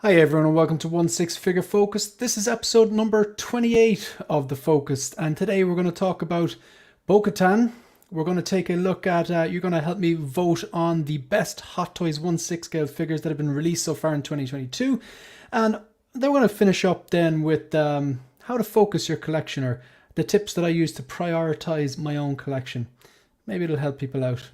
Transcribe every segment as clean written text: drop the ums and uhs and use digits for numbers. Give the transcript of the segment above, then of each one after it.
Hi everyone and welcome to One Six Figure Focused. This is episode number 28 of the Focused, and today we're going to talk about Bo-Katan. We're going to take a look at, you're going to help me vote on the best Hot Toys 1/6 scale figures that have been released so far in 2022. And then we're going to finish up then with how to focus your collection, or the tips that I use to prioritize my own collection. Maybe it'll help people out.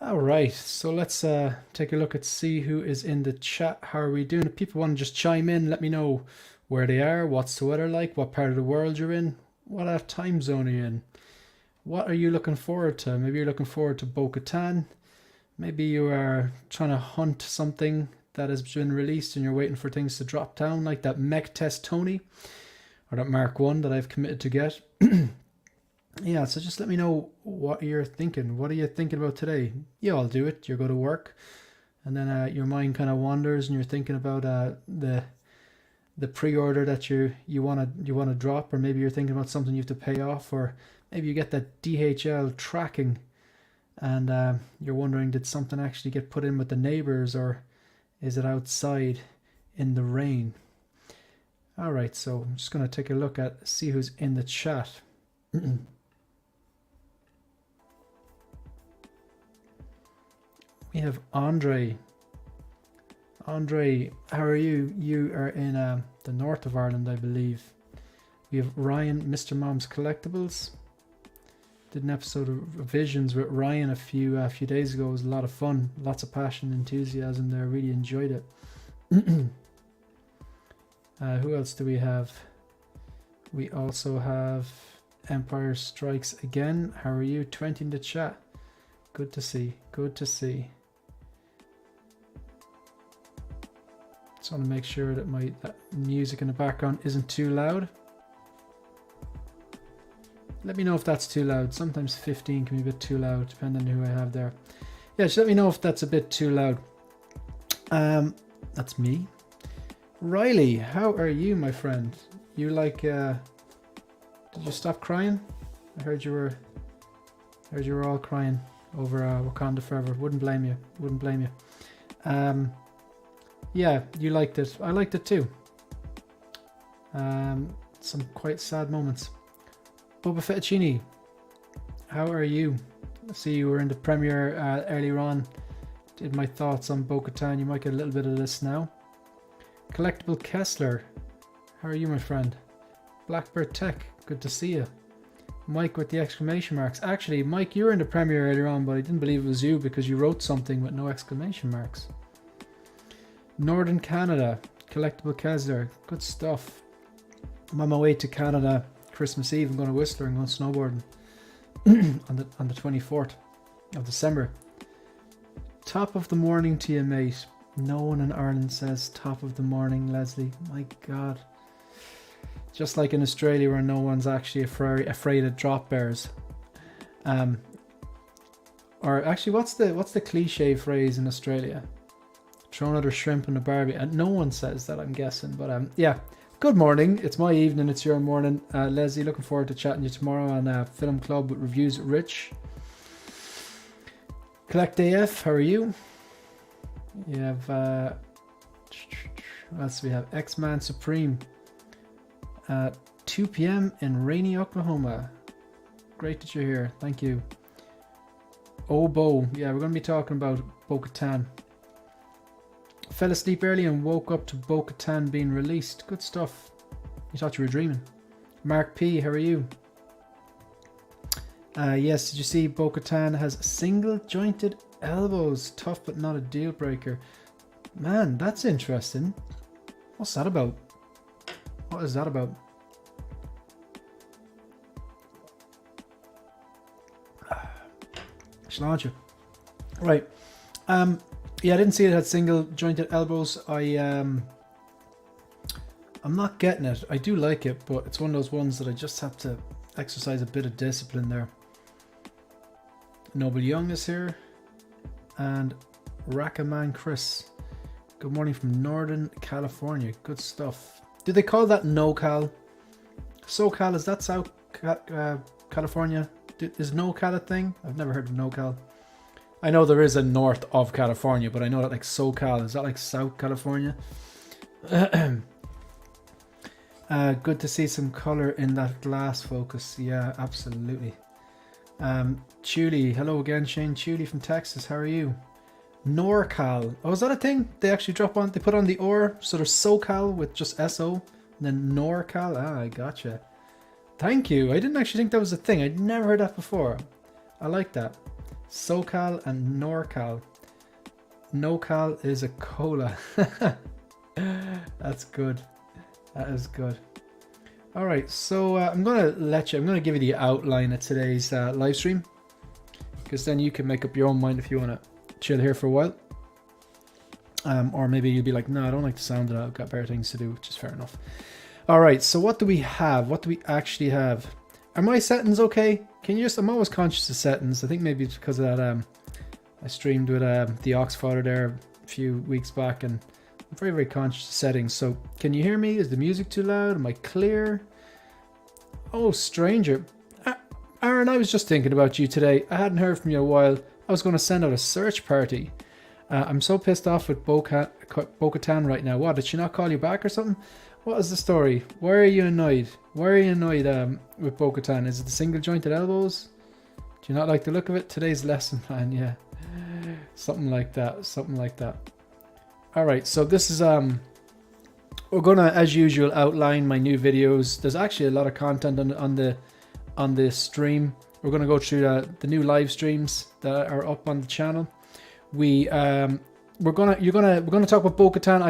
All right, so let's take a look at see who is in the chat. How are we doing? If people want to just chime in, let me know where they are, what's the weather like, what part of the world you're in, what time zone are you in, what are you looking forward to? Maybe you're looking forward to Bo-Katan. Maybe you are trying to hunt something that has been released and you're waiting for things to drop down, like that Mech Test Tony or that Mark 1 that I've committed to get. Yeah, so just let me know what you're thinking. What are you thinking about today? You all do it. You go to work, and then your mind kind of wanders, and you're thinking about the pre-order that you wanna drop, or maybe you're thinking about something you have to pay off, or maybe you get that DHL tracking, and you're wondering, did something actually get put in with the neighbors, or is it outside in the rain? All right, so I'm just gonna take a look at see who's in the chat. We have Andre. Andre, how are you? You are in the north of Ireland, I believe. We have Ryan, Mr. Mom's Collectibles. Did an episode of Visions with Ryan a few days ago. It was a lot of fun. Lots of passion and enthusiasm there. Really enjoyed it. Who else do we have? We also have Empire Strikes Again. How are you? 20 in the chat. Good to see. Good to see. Just want to make sure that that music in the background isn't too loud. Let me know if that's too loud. Sometimes 15 can be a bit too loud, depending on who I have there. Yeah, just let me know if that's a bit too loud. That's me. Riley, how are you, my friend? You like? Did you stop crying? I heard you were all crying over Wakanda Forever. Wouldn't blame you. Wouldn't blame you. Yeah, you liked it. I liked it too. Some quite sad moments. Boba Fettuccine, how are you? I see you were in the premiere earlier on. Did my thoughts on Bo-Katan. You might get a little bit of this now. Collectible Kessler, how are you, my friend? Blackbird Tech, good to see you. Mike with the exclamation marks. Actually, Mike, you were in the premiere earlier on, but I didn't believe it was you because you wrote something with no exclamation marks. Northern Canada, Collectible Kessler, good stuff. I'm on my way to Canada Christmas Eve. I'm going to Whistler and going snowboarding on the 24th of December. Top of the morning to you, mate. No one in Ireland says top of the morning, Leslie. My God. Just like in Australia, where no one's actually afraid of drop bears. Or actually, what's the cliche phrase in Australia? Throw another shrimp in a barbie, and no one says that, I'm guessing. But yeah, good morning. It's my evening. It's your morning, Leslie. Looking forward to chatting to you tomorrow on Film Club with Reviews with Rich. Collect AF, how are you? You have what else do we have? X-Man Supreme. 2 p.m. in rainy Oklahoma. Great that you're here. Thank you. Oh, Bo. Yeah, we're going to be talking about Bo-Katan. Fell asleep early and woke up to Bo-Katan being released. Good stuff. You thought you were dreaming. Mark P, how are you? Yes, did you see Bo-Katan has single jointed elbows? Tough but not a deal breaker. Man, that's interesting. What's that about? What is that about? Sláinte. Right. Yeah, I didn't see it had single jointed elbows. I'm not getting it. I do like it, but it's one of those ones that I just have to exercise a bit of discipline there. Noble Young is here. And Rackaman Chris. Good morning from Northern California. Good stuff. Do they call that NoCal? SoCal, is that South California? Is NoCal a thing? I've never heard of NoCal. I know there is a north of California, but I know that like SoCal, is that like South California? Good to see some color in that glass focus. Yeah, absolutely. Chuli, hello again, Shane Chuli from Texas. How are you? NorCal. Oh, is that a thing? They actually they put on the or, so there's SoCal with just SO, and then NorCal. Ah, I gotcha. Thank you. I didn't actually think that was a thing. I'd never heard that before. I like that. SoCal and NorCal. NoCal is a cola. That's good. That is good. All right, so I'm going to give you the outline of today's live stream, because then you can make up your own mind if you want to chill here for a while. Or maybe you'll be like, no, I don't like the sound of that. I've got better things to do, which is fair enough. All right, so what do we have? What do we actually have? Are my settings okay? Can you just, I'm always conscious of settings. I think maybe it's because of that, I streamed with the aux fodder there a few weeks back, and I'm very, very conscious of settings. So can you hear me? Is the music too loud? Am I clear? Oh, stranger. Aaron, I was just thinking about you today. I hadn't heard from you in a while. I was going to send out a search party. I'm so pissed off with Bo-Katan right now. What, did she not call you back or something? What is the story? Why are you annoyed? Why are you annoyed with Bo-Katan? Is it the single jointed elbows? Do you not like the look of it? Today's lesson plan, yeah. Something like that. Something like that. Alright, so this is we're gonna, as usual, outline my new videos. There's actually a lot of content on the stream. We're gonna go through the new live streams that are up on the channel. We're gonna talk about Bo-Katan.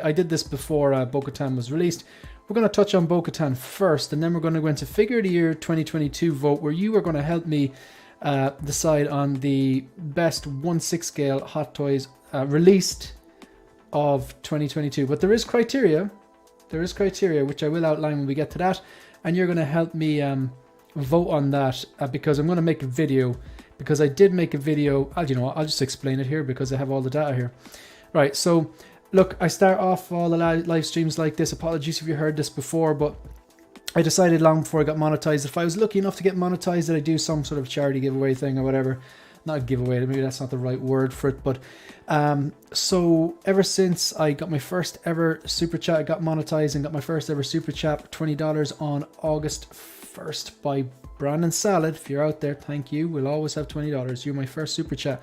I did this before Bo-Katan was released. We're gonna touch on Bo-Katan first, and then we're gonna go into Figure of the Year 2022 vote, where you are gonna help me decide on the best 1/6 scale Hot Toys released of 2022. But there is criteria. There is criteria, which I will outline when we get to that, and you're gonna help me vote on that because I'm gonna make a video. Because I did make a video, you know, I'll just explain it here because I have all the data here. Right, so look, I start off all the live streams like this. Apologies if you heard this before, but I decided long before I got monetized, if I was lucky enough to get monetized, that I do some sort of charity giveaway thing or whatever. Not a giveaway, maybe that's not the right word for it, but so ever since I got my first ever super chat, I got monetized and got my first ever super chat, $20 on August 1st by Brandon Salad. If you're out there, thank you. We'll always have $20. You're my first super chat.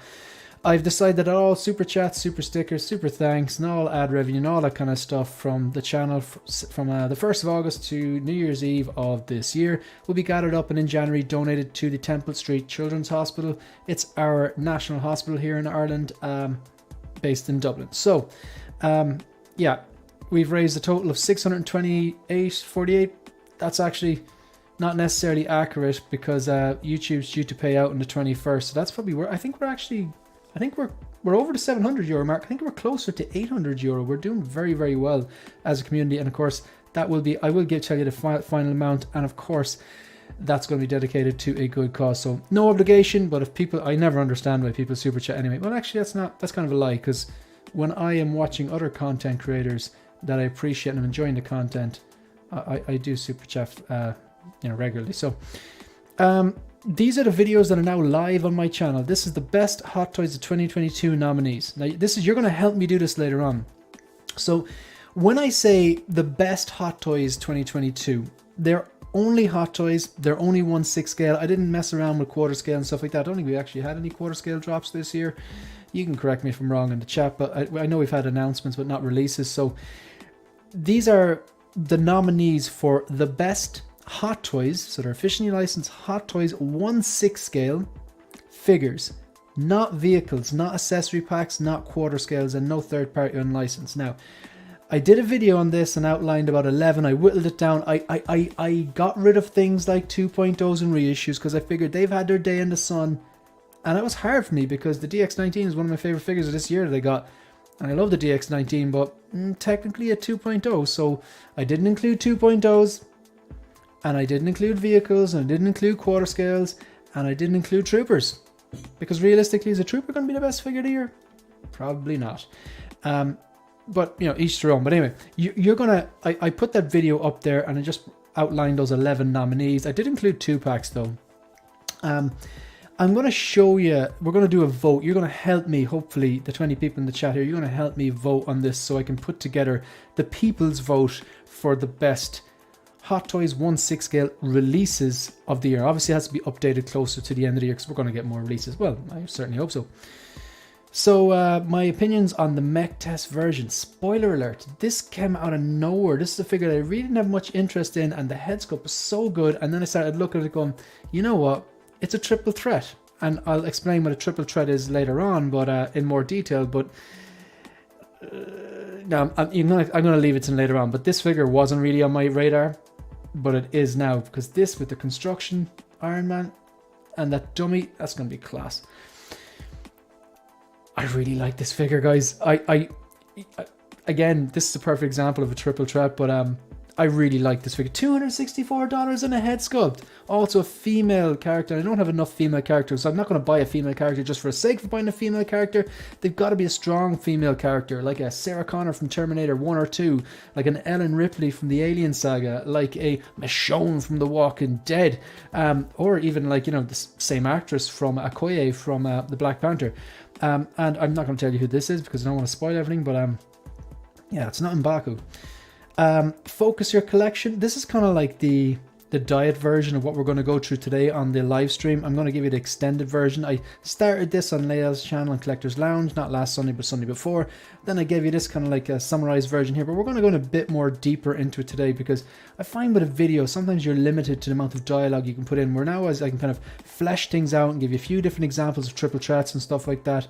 I've decided that all super chats, super stickers, super thanks, and all ad revenue and all that kind of stuff from the channel from the 1st of August to New Year's Eve of this year will be gathered up and in January donated to the Temple Street Children's Hospital. It's our national hospital here in Ireland, based in Dublin. So, yeah, we've raised a total of $628.48. That's actually not necessarily accurate because YouTube's due to pay out on the 21st. So that's probably where I think we're over the €700 mark. I think we're closer to €800. We're doing very, very well as a community, and of course that will be, I will tell you the final amount, and of course that's going to be dedicated to a good cause. So no obligation, but if people, I never understand why people super chat anyway. Well, actually that's kind of a lie, because when I am watching other content creators that I appreciate and I'm enjoying the content, I do super chat regularly. So these are the videos that are now live on my channel. This is the best Hot Toys of 2022 nominees. Now you're going to help me do this later on. So when I say the best Hot Toys 2022, they're only Hot Toys. They're only 1/6 scale. I didn't mess around with quarter scale and stuff like that. I don't think we actually had any quarter scale drops this year. You can correct me if I'm wrong in the chat, but I know we've had announcements but not releases. So these are the nominees for the best Hot Toys, so they're officially licensed Hot Toys 1/6 scale figures, not vehicles, not accessory packs, not quarter scales, and no third party unlicensed. Now, I did a video on this and outlined about 11. I whittled it down. I got rid of things like 2.0s and reissues because I figured they've had their day in the sun, and it was hard for me because the DX19 is one of my favorite figures of this year that I got, and I love the DX19, but technically a 2.0, so I didn't include 2.0s. And I didn't include vehicles, and I didn't include quarter scales, and I didn't include troopers. Because realistically, is a trooper going to be the best figure of the year? Probably not. But, you know, each their own. But anyway, you're going to... I put that video up there, and I just outlined those 11 nominees. I did include 2-packs, though. I'm going to show you, we're going to do a vote. You're going to help me, hopefully, the 20 people in the chat here, you're going to help me vote on this so I can put together the people's vote for the best Hot Toys 1/6 scale releases of the year. Obviously, it has to be updated closer to the end of the year because we're going to get more releases. Well, I certainly hope so. So, my opinions on the mech test version. Spoiler alert, this came out of nowhere. This is a figure that I really didn't have much interest in, and the head sculpt was so good. And then I started looking at it going, you know what? It's a triple threat. And I'll explain what a triple threat is later on, but in more detail. But no, I'm going to leave it to later on. But this figure wasn't really on my radar, but it is now, because this with the construction Iron Man and that dummy, that's going to be class. I really like this figure, guys. I again, this is a perfect example of a triple threat, but I really like this figure. $264 and a head sculpt. Also a female character. I don't have enough female characters, so I'm not going to buy a female character just for the sake of buying a female character. They've got to be a strong female character, like a Sarah Connor from Terminator 1 or 2, like an Ellen Ripley from the Alien saga, like a Michonne from The Walking Dead, or even like, you know, the same actress from Okoye from the Black Panther. And I'm not going to tell you who this is because I don't want to spoil everything, but yeah, it's not M'Baku. Focus your collection. This is kind of like the diet version of what we're going to go through today on the live stream. I'm going to give you the extended version. I started this on Leia's channel and Collector's Lounge, not last Sunday but Sunday before. Then I gave you this kind of like a summarized version here, but we're going to go in a bit more deeper into it today, because I find with a video sometimes you're limited to the amount of dialogue you can put in, where now as I can kind of flesh things out and give you a few different examples of triple threats and stuff like that.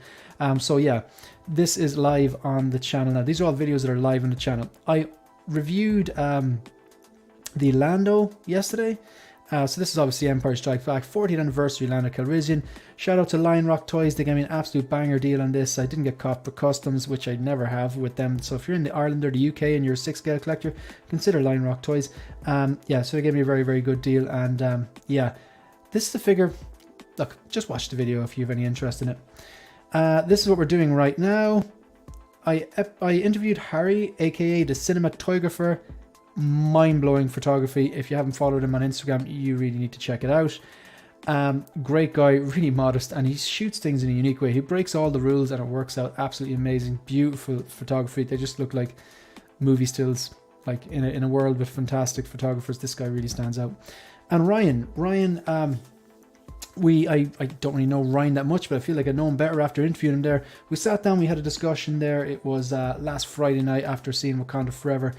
So yeah, this is live on the channel now. These are all videos that are live on the channel. I reviewed the Lando yesterday, so this is obviously Empire Strikes Back 40th anniversary Lando Calrissian. Shout out to Lion Rock Toys, they gave me an absolute banger deal on this. I didn't get caught for customs, which I never have with them, so if you're in the Ireland or the UK and you're a 6 scale collector, consider Lion Rock Toys. Yeah, so they gave me a very, very good deal, and yeah, this is the figure. Look, just watch the video if you have any interest in it. This is what we're doing right now. I interviewed Harry, aka the cinematographer. Mind-blowing photography. If you haven't followed him on Instagram, you really need to check it out. Great guy, really modest, and he shoots things in a unique way. He breaks all the rules and it works out absolutely amazing. Beautiful photography. They just look like movie stills, like in a world with fantastic photographers. This guy really stands out. And Ryan, I don't really know Ryan that much, but I feel like I know him better after interviewing him there. We sat down, we had a discussion there. It was last Friday night after seeing Wakanda Forever,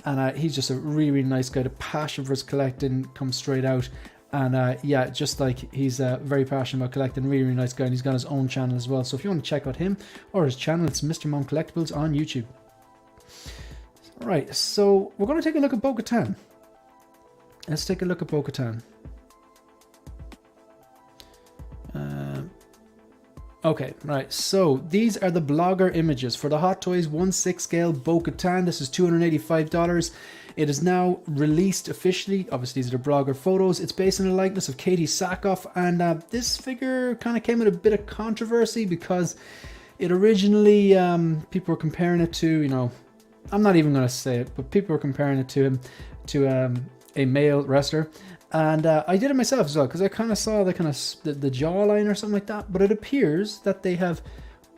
and he's just a really, really nice guy. The passion for his collecting comes straight out, and yeah, just like he's very passionate about collecting. Really, really nice guy, and he's got his own channel as well. So if you want to check out him or his channel, it's Mr. Mom Collectibles on YouTube. All right, so we're going to take a look at Bo-Katan. Let's take a look at Bo-Katan. Okay, right, so these are the blogger images for the Hot Toys 1/6 scale Bo-Katan. This is $285. It is now released officially. Obviously, these are the blogger photos. It's based on the likeness of Katie Sackhoff, and this figure kind of came with a bit of controversy because it originally, people were comparing it to, you know, I'm not even going to say it, but people were comparing it to a male wrestler. And I did it myself as well, because I kind of saw the the jawline or something like that. But it appears that they have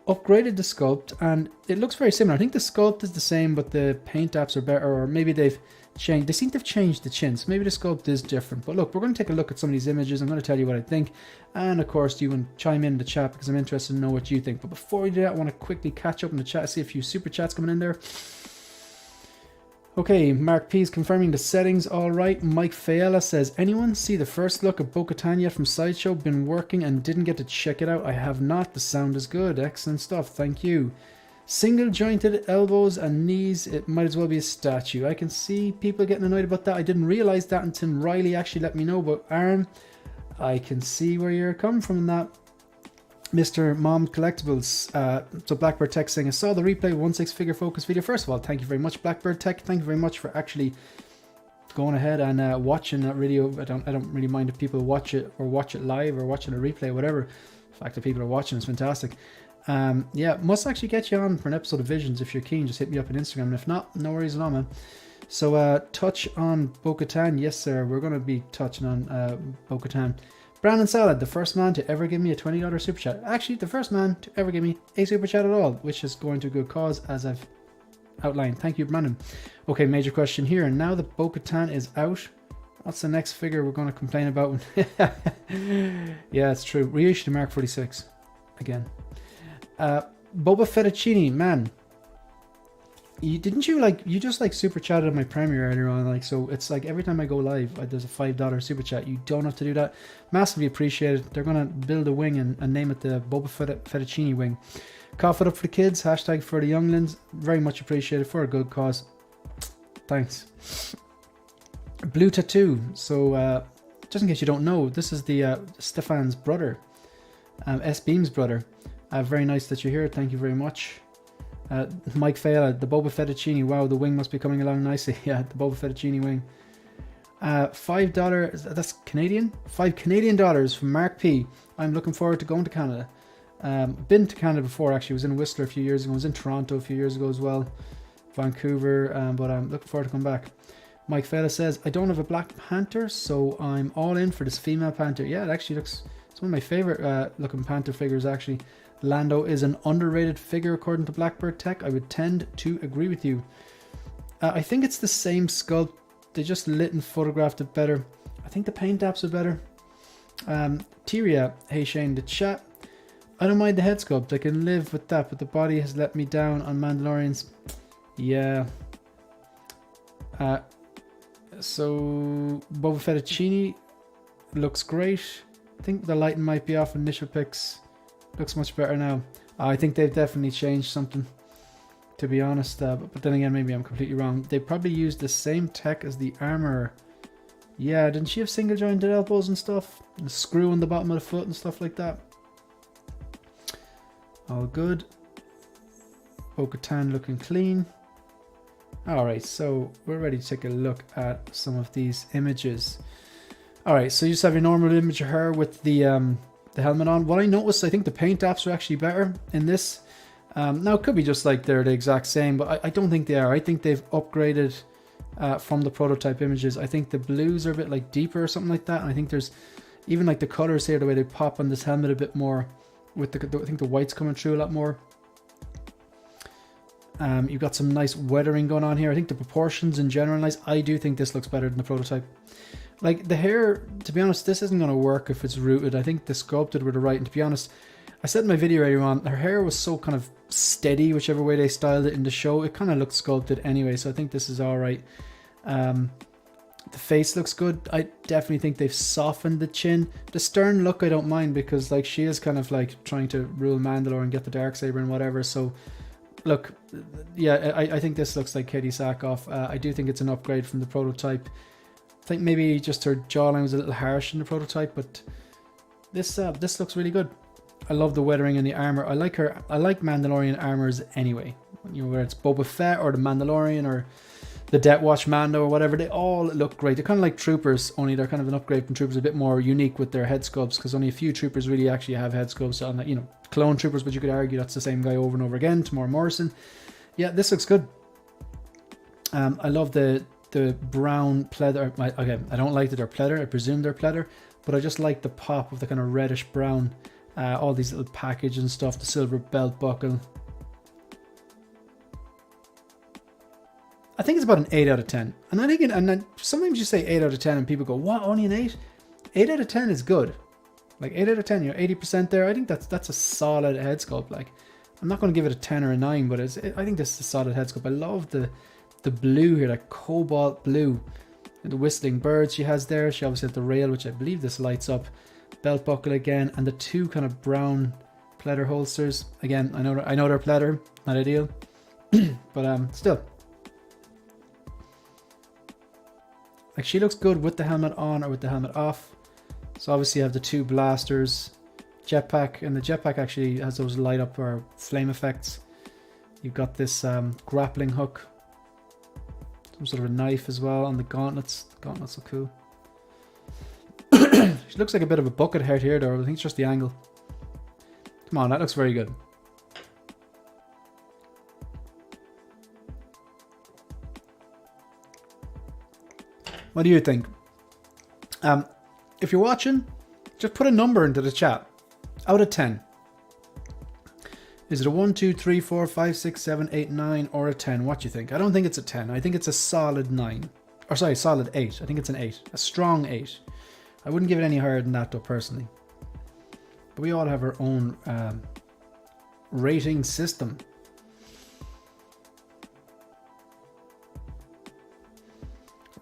upgraded the sculpt, and it looks very similar. I think the sculpt is the same, but the paint apps are better, or maybe they've changed. They seem to have changed the chins. Maybe the sculpt is different. But look, we're going to take a look at some of these images. I'm going to tell you what I think, and of course, you can chime in the chat because I'm interested to know what you think. But before we do that, I want to quickly catch up in the chat, see a few super chats coming in there. Okay, Mark P is confirming the settings all right. Mike Fayella says, anyone see the first look of Bo-Katan yet from Sideshow? Been working and didn't get to check it out. I have not. The sound is good. Excellent stuff. Thank you. Single jointed elbows and knees. It might as well be a statue. I can see people getting annoyed about that. I didn't realize that until Riley actually let me know. But Aaron, I can see where you're coming from in that. Mr. Mom Collectibles, so Blackbird Tech saying, I saw the replay 1/6 figure focus video. First of all, thank you very much, Blackbird Tech. Thank you very much for actually going ahead and watching that video. I don't really mind if people watch it live or watching a replay or whatever. The fact that people are watching is fantastic. Yeah, must actually get you on for an episode of Visions if you're keen. Just hit me up on Instagram, and if not, no worries at all, man. So touch on Bo-Katan. Yes, sir. We're going to be touching on Bo-Katan. Brandon Salad, the first man to ever give me a $20 super chat. Actually, the first man to ever give me a super chat at all, which is going to a good cause, as I've outlined. Thank you, Brandon. Okay, major question here. Now that Bo-Katan is out, what's the next figure we're going to complain about? Yeah, it's true. Reissue to Mark 46 again. Boba Fettuccine, man. You just super chatted on my premiere earlier on, like, so it's like every time I go live there's a $5 super chat. You don't have to do that. Massively appreciated. They're gonna build a wing and name it the Boba Fettuccine wing. Cough it up for the kids, hashtag for the younglings. Very much appreciated, for a good cause. Thanks. Blue Tattoo. So just in case you don't know, this is the Stefan's brother, S Beam's brother. Very nice that you're here. Thank you very much. Mike Fela, the Boba Fettuccine. Wow, the wing must be coming along nicely. Yeah, the Boba Fettuccine wing. $5, that's Canadian? $5 from Mark P. I'm looking forward to going to Canada. Been to Canada before, actually. I was in Whistler a few years ago. I was in Toronto a few years ago as well. Vancouver, but I'm looking forward to coming back. Mike Fela says, I don't have a Black Panther, so I'm all in for this female Panther. Yeah, it actually looks, it's one of my favorite looking Panther figures, actually. Lando is an underrated figure according to Blackbird Tech. I would tend to agree with you. I think it's the same sculpt. They just lit and photographed it better. I think the paint apps are better. Tyria, hey Shane, the chat. I don't mind the head sculpt. I can live with that, but the body has let me down on Mandalorians. Yeah. So Boba Fettuccine looks great. I think the lighting might be off initial pics. Looks much better now. I think they've definitely changed something, to be honest. But then again, maybe I'm completely wrong. They probably used the same tech as the armor. Yeah, didn't she have single jointed elbows and stuff? And a screw on the bottom of the foot and stuff like that. All good. Bo-Katan looking clean. Alright, so we're ready to take a look at some of these images. Alright, so you just have your normal image of her with the helmet on. What I noticed, I think the paint apps are actually better in this. Now, it could be just like they're the exact same, but I don't think they are. I think they've upgraded from the prototype images. I think the blues are a bit like deeper or something like that. And I think there's even like the colors here, the way they pop on this helmet a bit more. With I think the white's coming through a lot more. You've got some nice weathering going on here. I think the proportions in general are nice. I do think this looks better than the prototype. Like the hair, to be honest, this isn't going to work if it's rooted. I think the sculpted were the right. And to be honest, I said in my video earlier on, her hair was so kind of steady, whichever way they styled it in the show. It kind of looked sculpted anyway, so I think this is all right. The face looks good. I definitely think they've softened the chin. The stern look I don't mind, because like she is kind of like trying to rule Mandalore and get the Darksaber and whatever. So look, yeah, I think this looks like Katie Sackhoff. I do think it's an upgrade from the prototype. I think maybe just her jawline was a little harsh in the prototype, but this looks really good. I love the weathering and the armor. I like her. I like Mandalorian armors anyway. You know, whether it's Boba Fett or the Mandalorian or the Death Watch Mando or whatever, they all look great. They're kind of like Troopers, only they're kind of an upgrade from Troopers, a bit more unique with their head sculpts, because only a few Troopers really actually have head sculpts on that. You know, clone Troopers, but you could argue that's the same guy over and over again. Tamora Morrison. Yeah, this looks good. I love the brown pleather. Again, I don't like that they're pleather. I presume they're pleather, but I just like the pop of the kind of reddish brown. All these little package and stuff. The silver belt buckle. I think it's about an 8 out of 10. And I think, and then sometimes you say 8 out of 10 and people go, what, only an 8? 8 out of 10 is good. Like 8 out of 10, you're 80% there. I think that's a solid head sculpt. Like, I'm not going to give it a 10 or a 9, but I think this is a solid head sculpt. I love the blue here, that cobalt blue. And the whistling birds she has there. She obviously has the rail, which I believe this lights up. Belt buckle again, and the two kind of brown pleather holsters. Again, I know they're pleather, not ideal, but still. Like, she looks good with the helmet on or with the helmet off. So obviously you have the two blasters, jetpack, and the jetpack actually has those light up or flame effects. You've got this grappling hook, some sort of a knife as well on the gauntlets. The gauntlets are cool. She looks like a bit of a bucket head here though. I think it's just the angle. Come on, that looks very good. What do you think? If you're watching, just put a number into the chat. Out of 10. Is it a 1, 2, 3, 4, 5, 6, 7, 8, 9 or a 10? What do you think? I don't think it's a 10. I think it's a solid 9. Or sorry, solid 8. I think it's an 8. A strong 8. I wouldn't give it any higher than that though, personally. But we all have our own rating system.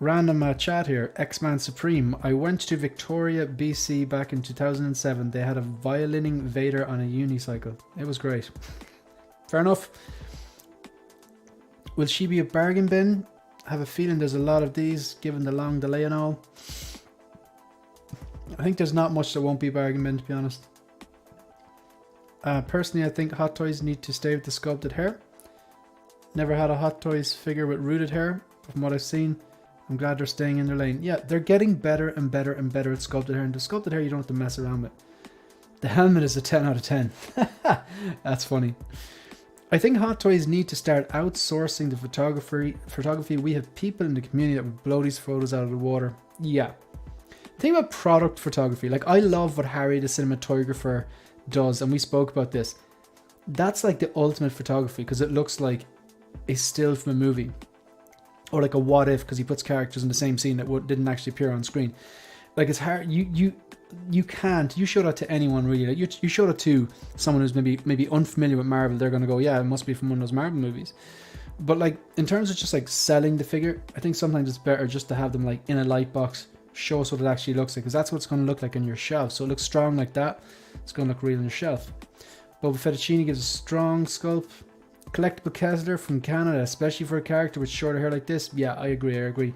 Random chat here. X-Man Supreme. I went to Victoria, BC back in 2007. They had a violining Vader on a unicycle. It was great. Fair enough. Will she be a bargain bin? I have a feeling there's a lot of these, given the long delay and all. I think there's not much that won't be a bargain bin, to be honest. Personally, I think Hot Toys need to stay with the sculpted hair. Never had a Hot Toys figure with rooted hair, but from what I've seen, I'm glad they're staying in their lane. Yeah, they're getting better and better and better at sculpted hair. And the sculpted hair you don't have to mess around with. The helmet is a 10 out of 10. That's funny. I think Hot Toys need to start outsourcing the photography. We have people in the community that would blow these photos out of the water. Yeah. Think about product photography. Like, I love what Harry, the cinematographer, does. And we spoke about this. That's like the ultimate photography because it looks like a still from a movie. Or like a what if, because he puts characters in the same scene that didn't actually appear on screen. Like, it's hard. You can't. You show that to anyone really. Like, you show that to someone who's maybe unfamiliar with Marvel. They're gonna go, yeah, it must be from one of those Marvel movies. But like, in terms of just like selling the figure, I think sometimes it's better just to have them like in a light box, show us what it actually looks like, because that's what it's going to look like on your shelf. So it looks strong like that. It's going to look real on your shelf. Boba Fettuccine gives a strong sculpt. Collectible Kessler from Canada, especially for a character with shorter hair like this. Yeah, I agree.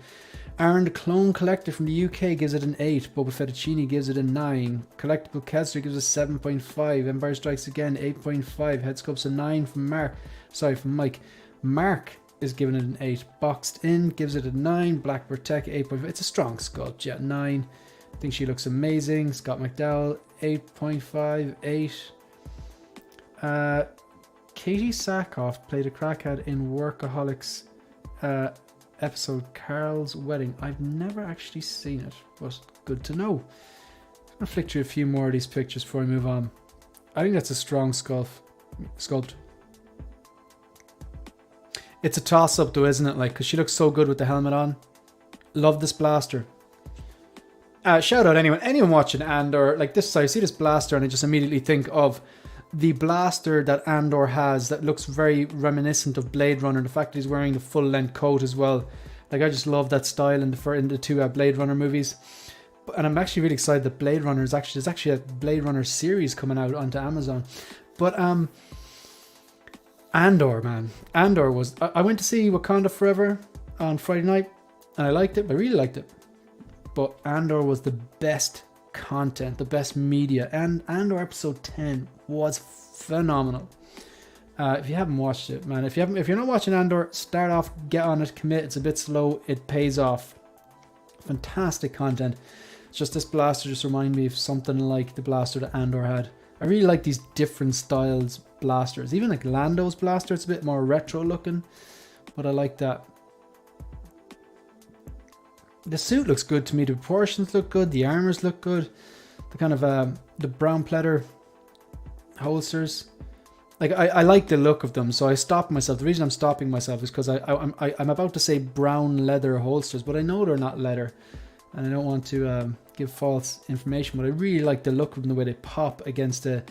Aaron, the Clone Collector from the UK, gives it an 8. Boba Fettuccine gives it a 9. Collectible Kessler gives it a 7.5. Empire Strikes Again, 8.5. Head Sculpt's a 9 from Mike. Mark is giving it an 8. Boxed In gives it a 9. Blackbird Tech, 8.5. It's a strong sculpt, yeah, 9. I think she looks amazing. Scott McDowell, 8.5, 8. Katie Sackhoff played a crackhead in Workaholics episode Carl's Wedding. I've never actually seen it, but good to know. I'm going to flick through a few more of these pictures before I move on. I think that's a strong sculpt. It's a toss-up though, isn't it? Like, because she looks so good with the helmet on. Love this blaster. Shout out anyone watching Andor. Like this, I see this blaster and I just immediately think of the blaster that Andor has that looks very reminiscent of Blade Runner. The fact that he's wearing the full length coat as well. Like, I just love that style in the two Blade Runner movies. And I'm actually really excited that Blade Runner is there's actually a Blade Runner series coming out onto Amazon. But Andor, man. Andor was... I went to see Wakanda Forever on Friday night and I liked it. I really liked it. But Andor was the best content, the best media, and Andor episode 10 was phenomenal. If you haven't watched it, man, if you're not watching Andor, start off, get on it, commit. It's a bit slow, it pays off. Fantastic content. It's just this blaster just reminded me of something like the blaster that Andor had. I really like these different styles blasters. Even like Lando's blaster, it's a bit more retro looking, but I like that. The suit looks good to me. The proportions look good. The armors look good. The kind of the brown pleather holsters. Like, I like the look of them, so I stopped myself. The reason I'm stopping myself is because I'm about to say brown leather holsters, but I know they're not leather, and I don't want to give false information. But I really like the look of them, the way they pop against the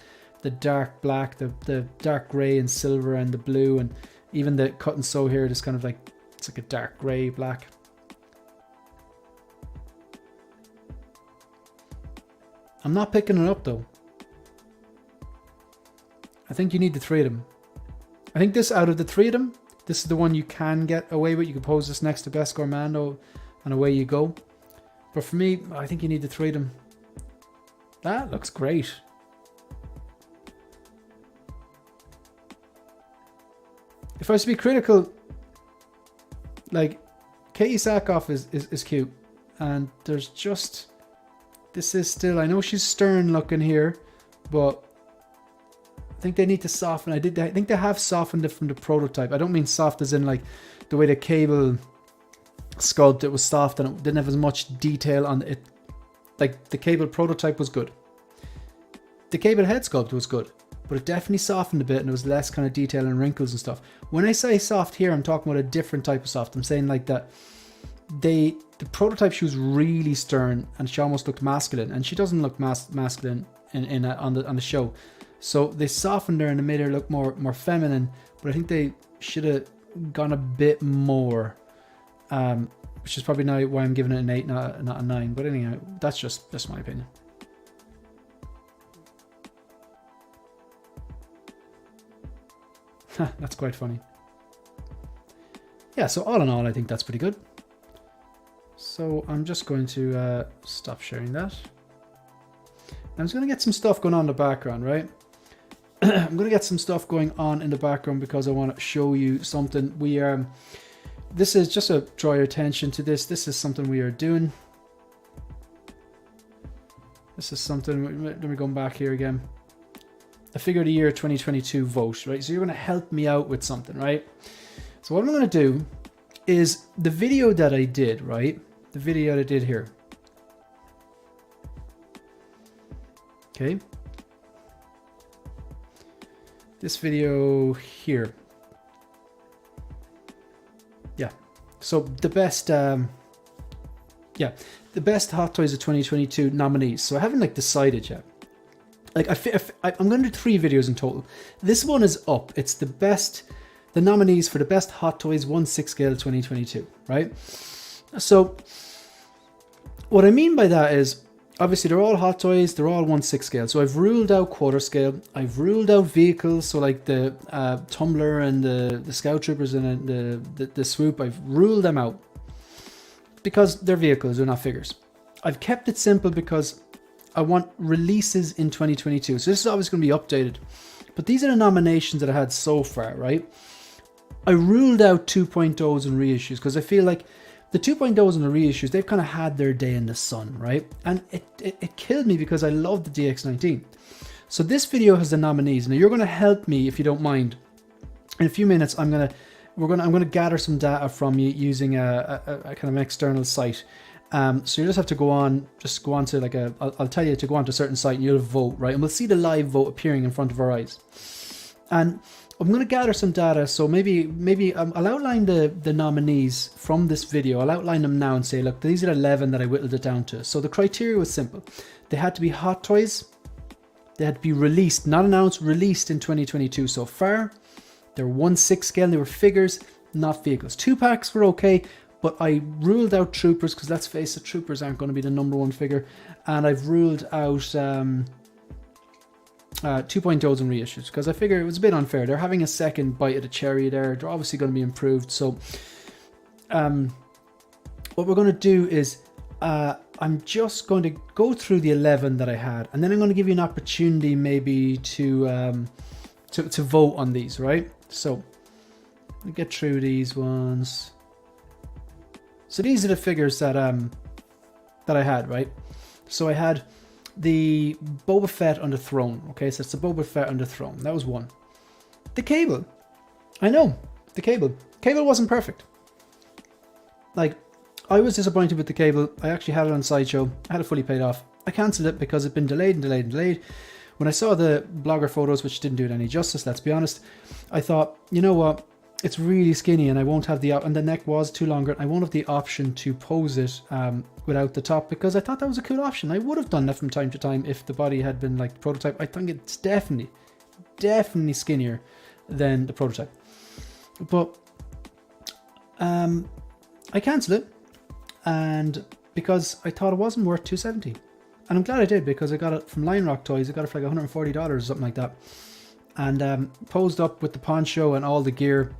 dark black, the dark grey and silver and the blue, and even the cut and sew here. Just kind of like, it's like a dark grey black. I'm not picking it up though. I think you need the 3 of them. I think this, out of the 3 of them, this is the one you can get away with. You can pose this next to Beskar Mando and away you go. But for me, I think you need the 3 of them. That looks great. If I was to be critical, like, Katie Sackhoff is cute. And there's just... This is still, I know she's stern looking here, but I think they need to soften. I think they have softened it from the prototype. I don't mean soft as in like the way the cable sculpt. It was soft and it didn't have as much detail on it. Like the cable prototype was good. The cable head sculpt was good, but it definitely softened a bit and it was less kind of detail and wrinkles and stuff. When I say soft here, I'm talking about a different type of soft. I'm saying like that the prototype, she was really stern and she almost looked masculine, and she doesn't look masculine on the show. So they softened her and they made her look more feminine, but I think they should have gone a bit more, which is probably now why I'm giving it an 8, not a 9. But anyhow, that's just my opinion. That's quite funny. Yeah, so all in all, I think that's pretty good. So I'm just going to stop sharing that. I'm just going to get some stuff going on in the background, right? I'm going to get some stuff going on in the background because I want to show you something. This is just to draw your attention to this. This is something we are doing. This is something, let me go back here again. The figure of the year 2022 vote, right? So you're going to help me out with something, right? So what I'm going to do is the video that I did, right? The video that I did here. Okay. This video here. Yeah. So the best, the best Hot Toys of 2022 nominees. So I haven't like decided yet. Like I'm going to do 3 videos in total. This one is up. It's the nominees for the best Hot Toys 1/6 scale 2022, right? So what I mean by that is, obviously they're all Hot Toys, they're all 1/6 scale. So I've ruled out quarter scale. I've ruled out vehicles, so like the Tumbler and the Scout Troopers and the Swoop. I've ruled them out because they're vehicles, they're not figures. I've kept it simple because I want releases in 2022. So this is always going to be updated. But these are the nominations that I had so far, right? I ruled out 2.0s and reissues because I feel like the 2.0s and the reissues, they've kind of had their day in the sun, right? And it killed me because I love the DX19. So this video has the nominees. Now you're going to help me, if you don't mind. In a few minutes, I'm going to gather some data from you using a kind of external site. So you just have to go on to like I'll tell you to go on to a certain site and you'll vote, right? And we'll see the live vote appearing in front of our eyes. And I'm going to gather some data. So maybe I'll outline the nominees from this video. I'll outline them now and say, look, these are 11 that I whittled it down to. So the criteria was simple. They had to be Hot Toys. They had to be released, not announced, released in 2022 so far. They were 1/6 scale. They were figures, not vehicles. 2-packs were okay. But I ruled out Troopers because let's face it, Troopers aren't going to be the #1 figure. And I've ruled out 2.0s and reissues because I figure it was a bit unfair. They're having a second bite of the cherry there. They're obviously going to be improved. So what we're going to do is I'm just going to go through the 11 that I had. And then I'm going to give you an opportunity maybe to vote on these, right? So we get through these ones. So these are the figures that I had, right? So I had the Boba Fett on the throne. Okay, so it's the Boba Fett on the throne. That was one. The cable. I know, the cable. Cable wasn't perfect. Like, I was disappointed with the cable. I actually had it on Sideshow. I had it fully paid off. I cancelled it because it'd been delayed and delayed and delayed. When I saw the blogger photos, which didn't do it any justice, let's be honest, I thought, you know what? It's really skinny and I won't have and the neck was too long. I won't have the option to pose it without the top because I thought that was a cool option. I would have done that from time to time if the body had been like the prototype. I think it's definitely skinnier than the prototype. But I cancelled it, and because I thought it wasn't worth $270. And I'm glad I did because I got it from Lion Rock Toys. I got it for like $140 or something like that. And posed up with the poncho and all the gear.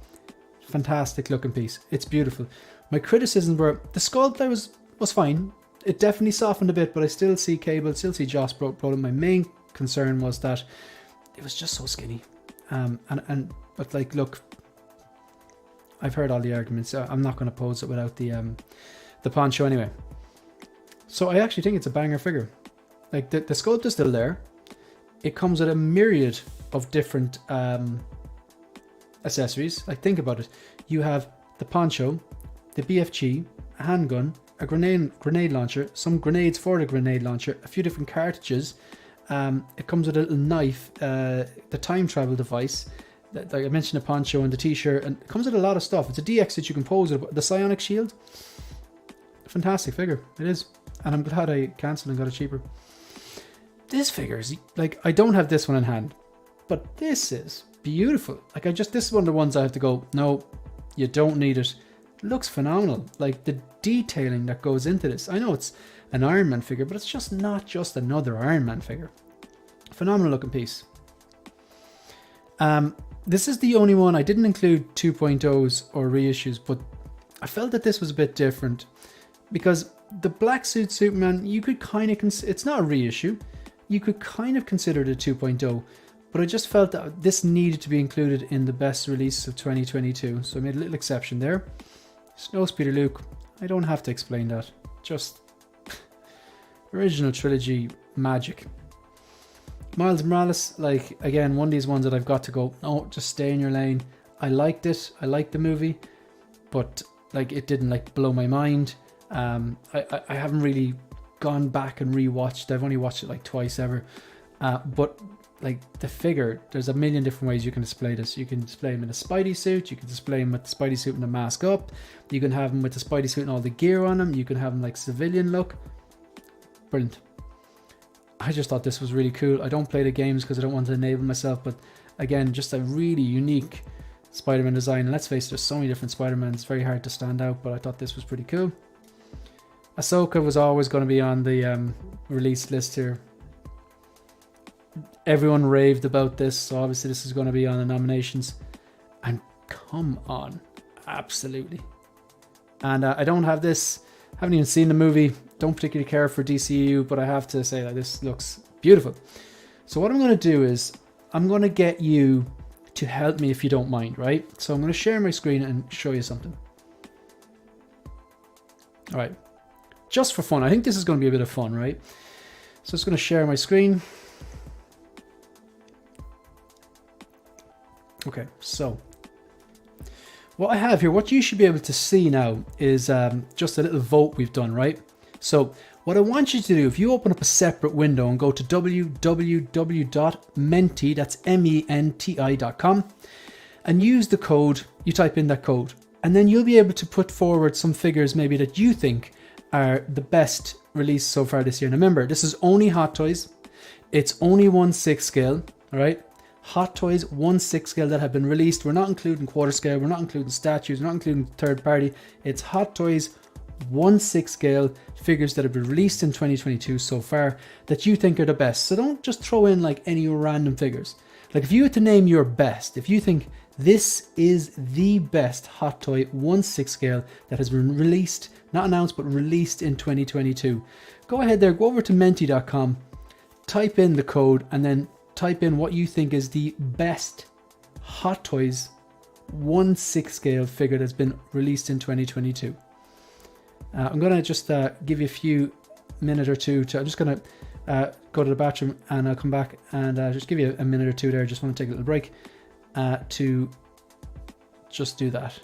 Fantastic looking piece. It's beautiful. My criticisms were the sculpt was fine. It definitely softened a bit, but I still see cable, still see Joss problem. My main concern was that it was just so skinny. But like, look, I've heard all the arguments. I'm not going to pose it without the poncho anyway. So I actually think it's a banger figure. Like the sculpt is still there. It comes with a myriad of different accessories. Like, think about it. You have the poncho, the BFG, a handgun, a grenade launcher, some grenades for the grenade launcher, a few different cartridges. It comes with a little knife, the time travel device, like I mentioned, the poncho and the t-shirt, and it comes with a lot of stuff. It's a DX that you can pose with, the psionic shield. Fantastic figure, it is. And I'm glad I cancelled and got it cheaper. This figure is, like, I don't have this one in hand, but this is beautiful. Like, this is one of the ones I have to go, no, you don't need it. It looks phenomenal. Like, the detailing that goes into this. I know it's an Iron Man figure, but it's just not just another Iron Man figure. Phenomenal looking piece. This is the only one I didn't include 2.0s or reissues, but I felt that this was a bit different because the black suit Superman, you could kind of it's not a reissue. You could kind of consider it a 2.0, but I just felt that this needed to be included in the best release of 2022. So I made a little exception there. Snowspeeder Luke, I don't have to explain that. Just original trilogy magic. Miles Morales, like, again, one of these ones that I've got to go, no, just stay in your lane. I liked it. I liked the movie, but like, it didn't like blow my mind. I haven't really gone back and rewatched. I've only watched it like twice ever. But like the figure, there's a million different ways you can display this. You can display him in a Spidey suit. You can display him with the Spidey suit and the mask up. You can have him with the Spidey suit and all the gear on him. You can have him like civilian look. Brilliant. I just thought this was really cool. I don't play the games because I don't want to enable myself, but again, just a really unique Spider-Man design. And let's face it, there's so many different Spider-Man, it's very hard to stand out, but I thought this was pretty cool. Ahsoka was always going to be on the release list here. Everyone raved about this, so obviously this is going to be on the nominations. And come on, absolutely. And I don't have this, haven't even seen the movie, don't particularly care for DCU, but I have to say that this looks beautiful. So what I'm going to do is, I'm going to get you to help me if you don't mind, right? So I'm going to share my screen and show you something. All right. Just for fun. I think this is going to be a bit of fun, right? So I'm just going to share my screen. Okay, so what I have here, what you should be able to see now is just a little vote we've done, right? So what I want you to do, if you open up a separate window and go to www.menti, that's menti.com, and use the code, you type in that code, and then you'll be able to put forward some figures maybe that you think are the best released so far this year. Now remember, this is only Hot Toys. It's only 1/6 scale, all right? Hot Toys 1/6 scale that have been released. We're not including quarter scale. We're not including statues. We're not including third party. It's Hot Toys 1/6 scale figures that have been released in 2022 so far that you think are the best. So don't just throw in like any random figures. Like if you had to name your best, if you think this is the best Hot Toy 1/6 scale that has been released, not announced, but released in 2022, go ahead there, go over to menti.com, type in the code, and then type in what you think is the best Hot Toys 1/6 scale figure that's been released in 2022. I'm going to just give you a few minute or two to, I'm just going to go to the bathroom and I'll come back and just give you a minute or two there. Just want to take a little break to just do that.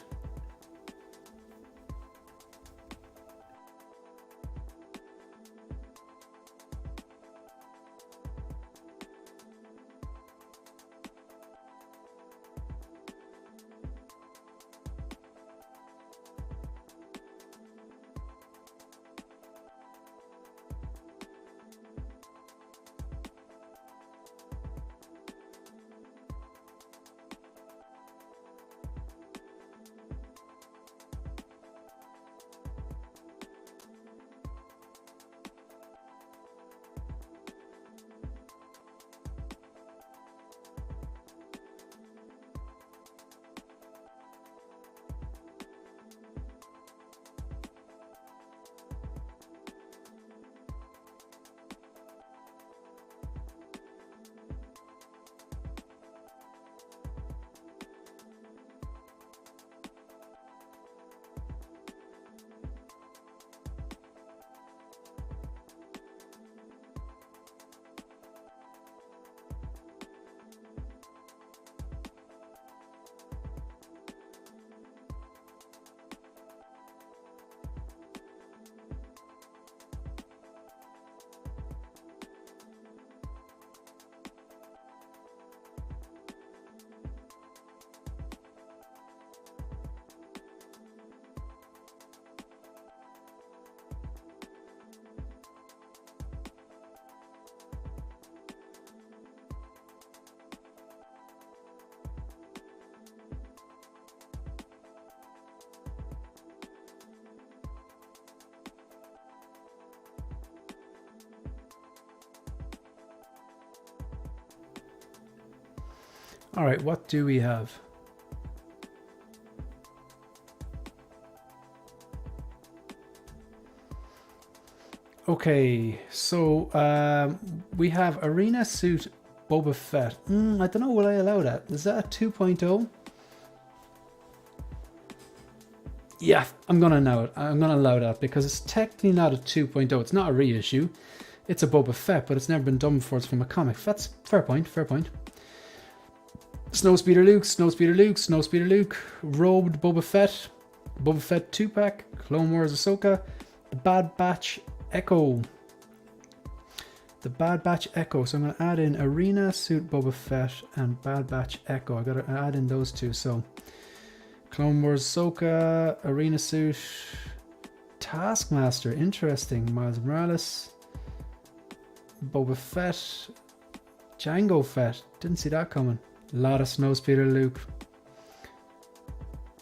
All right, what do we have? Okay, so we have Arena Suit Boba Fett. I don't know, will I allow that? Is that a 2.0? Yeah, I'm gonna allow it. I'm gonna allow that because it's technically not a 2.0. It's not a reissue. It's a Boba Fett, but it's never been done before. It's from a comic. That's fair point. Fair point. Snowspeeder Luke, Snowspeeder Luke, Snowspeeder Luke, Robed Boba Fett, Boba Fett 2-pack, Clone Wars Ahsoka, the Bad Batch Echo. The Bad Batch Echo. So I'm going to add in Arena Suit Boba Fett and Bad Batch Echo. I got to add in those two. So Clone Wars Ahsoka, Arena Suit, Taskmaster. Interesting. Miles Morales, Boba Fett, Jango Fett. Didn't see that coming. A lot of Snowspeeder Luke.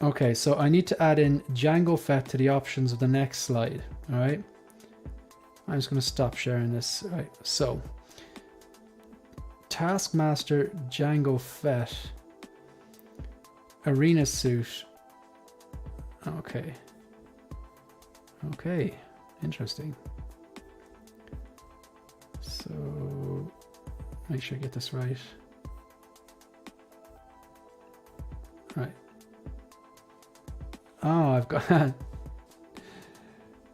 Okay, so I need to add in Jango Fett to the options of the next slide. All right. I'm just going to stop sharing this. All right. So Taskmaster, Jango Fett, Arena Suit. Okay. Okay. Interesting. So make sure I get this right. Right. Oh, I've got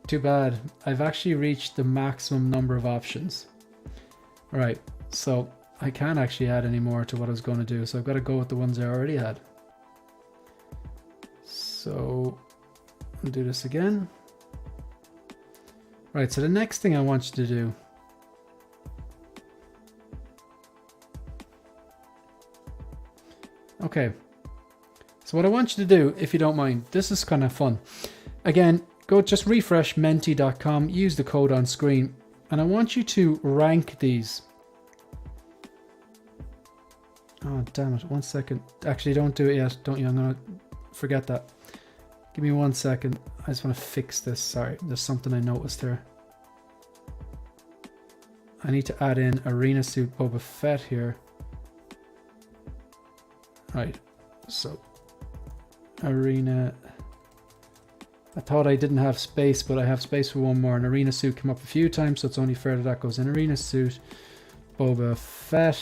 too bad. I've actually reached the maximum number of options. All right, so I can't actually add any more to what I was going to do. So I've got to go with the ones I already had. So I'll do this again. Right, so the next thing I want you to do. Okay. So what I want you to do, if you don't mind, this is kind of fun. Again, go just refresh menti.com, use the code on screen, and I want you to rank these. Oh, damn it. 1 second. Actually, don't do it yet. Don't you? I'm going to forget that. Give me 1 second. I just want to fix this. Sorry, there's something I noticed here. I need to add in Arena Suit Boba Fett here. Right, so Arena. I thought I didn't have space, but I have space for one more. An Arena Suit came up a few times, so it's only fair that goes in. Arena Suit Boba Fett.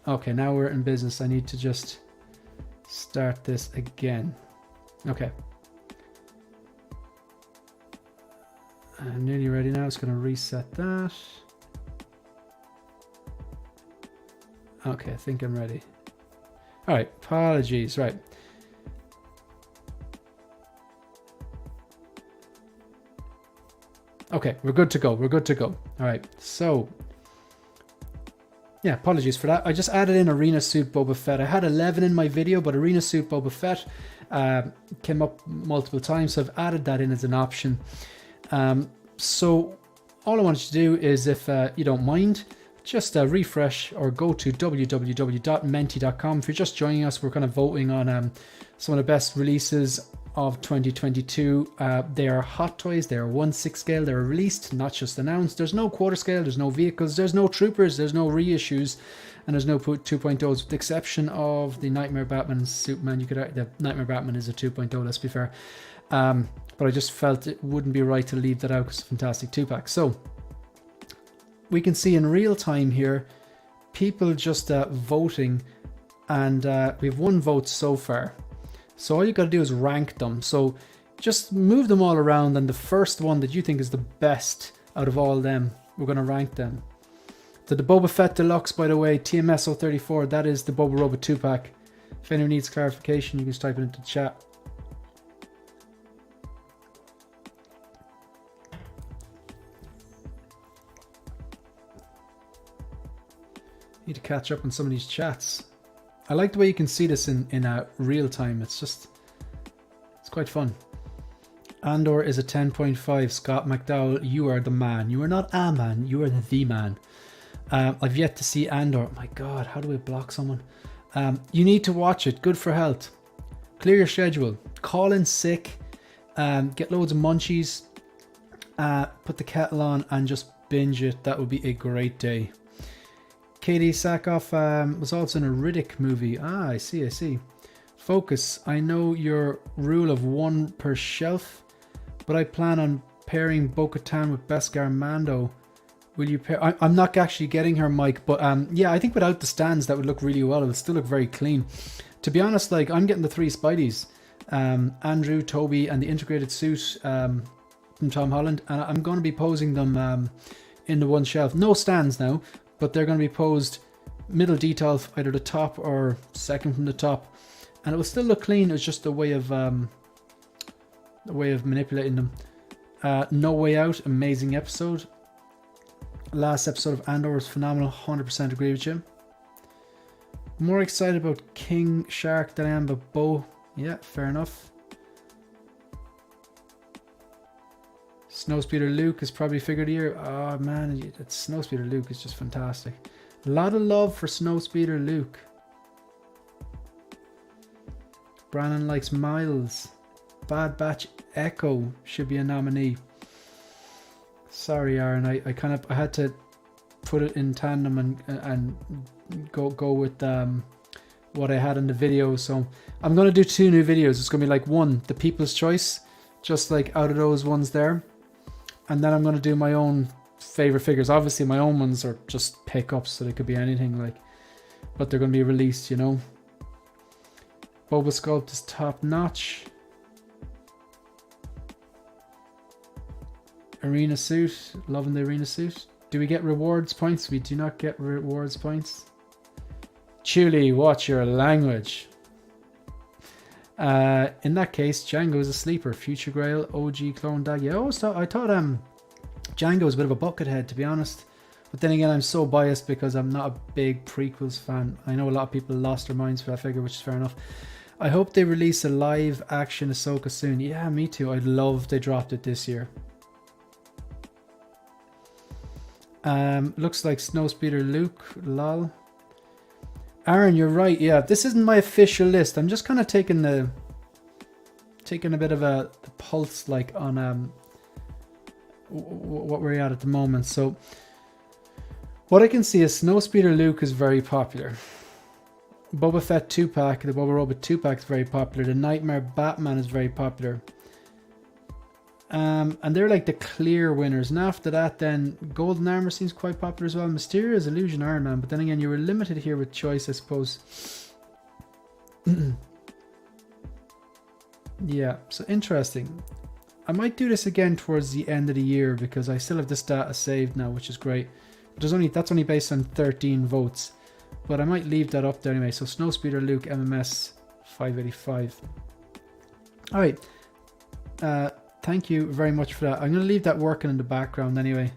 Okay, now we're in business. I need to just start this again. Okay. I'm nearly ready now. It's going to reset that. Okay, I think I'm ready. All right, apologies. Right. Okay, we're good to go. We're good to go. All right, so yeah, apologies for that. I just added in Arena Suit Boba Fett. I had 11 in my video, but Arena Suit Boba Fett came up multiple times, so I've added that in as an option. So all I want you to do is, if you don't mind, just refresh or go to www.menti.com. If you're just joining us, we're kind of voting on some of the best releases of 2022. They are hot toys. They are 1/6 scale. They're released, not just announced. There's no quarter scale. There's no vehicles. There's no troopers. There's no reissues, and there's no 2.0s, with the exception of the Nightmare Batman and Superman. You could the Nightmare Batman is a 2.0. Let's be fair. But I just felt it wouldn't be right to leave that out because it's a fantastic 2-pack. So we can see in real time here, people just voting, and we have 1 vote so far. So all you got to do is rank them. So just move them all around, and the first one that you think is the best out of all of them, we're going to rank them. So the Boba Fett Deluxe, by the way, TMS 034, that is the Boba Robot 2-pack. If anyone needs clarification, you can just type it into the chat. Need to catch up on some of these chats. I like the way you can see this in real time. It's quite fun. Andor is a 10.5. Scott McDowell, you are the man. You are not a man, you are the man. I've yet to see Andor. My God, how do we block someone? You need to watch it. Good for health. Clear your schedule. Call in sick. Get loads of munchies. Put the kettle on and just binge it. That would be a great day. Katie Sackhoff was also in a Riddick movie. Ah, I see, I see. Focus. I know your rule of 1 per shelf, but I plan on pairing Bo-Katan with Beskar Mando. Will you pair? I'm not actually getting her, Mike, but yeah, I think without the stands that would look really well. It would still look very clean. To be honest, like I'm getting the 3 Spideys, Andrew, Toby, and the integrated suit from Tom Holland, and I'm going to be posing them in the one shelf. No stands now, but they're going to be posed middle detail, either the top or second from the top, and it will still look clean. It's just a way of manipulating them. No Way Out, amazing episode. Last episode of Andor was phenomenal. 100% agree with you. More excited about King Shark than I am about Bo. Yeah, fair enough. Snowspeeder Luke is probably figure of the year. Oh man, Snowspeeder Luke is just fantastic. A lot of love for Snowspeeder Luke. Brandon likes Miles. Bad Batch Echo should be a nominee. Sorry, Aaron. I had to put it in tandem and go with what I had in the video. So I'm gonna do 2 new videos. It's gonna be like one, the People's Choice, just like out of those ones there, and then I'm gonna do my own favorite figures. Obviously, my own ones are just pickups, so they could be anything, like, but they're gonna be released, you know. Boba Sculpt is top notch. Arena suit, loving the arena suit. Do we get rewards points? We do not get rewards points. Chuli, watch your language. In that case, Django is a sleeper. Future Grail, OG Clone Dag. I thought Django was a bit of a buckethead, to be honest. But then again, I'm so biased because I'm not a big prequels fan. I know a lot of people lost their minds for that figure, which is fair enough. I hope they release a live action Ahsoka soon. Yeah, me too. I'd love they dropped it this year. Looks like Snowspeeder Luke, lol. Aaron, you're right. Yeah, this isn't my official list. I'm just kind of taking a bit of the pulse, like, on what we're at the moment. So what I can see is Snowspeeder Luke is very popular. Boba Fett 2-pack, the Boba Robot 2-pack is very popular. The Nightmare Batman is very popular. And they're like the clear winners. And after that, then Golden Armor seems quite popular as well. Mysterious Illusion Iron Man. But then again, you were limited here with choice, I suppose. Yeah, so interesting. I might do this again towards the end of the year because I still have this data saved now, which is great. But that's only based on 13 votes. But I might leave that up there anyway. So Snowspeeder Luke MMS 585. All right. Thank you very much for that. I'm going to leave that working in the background anyway.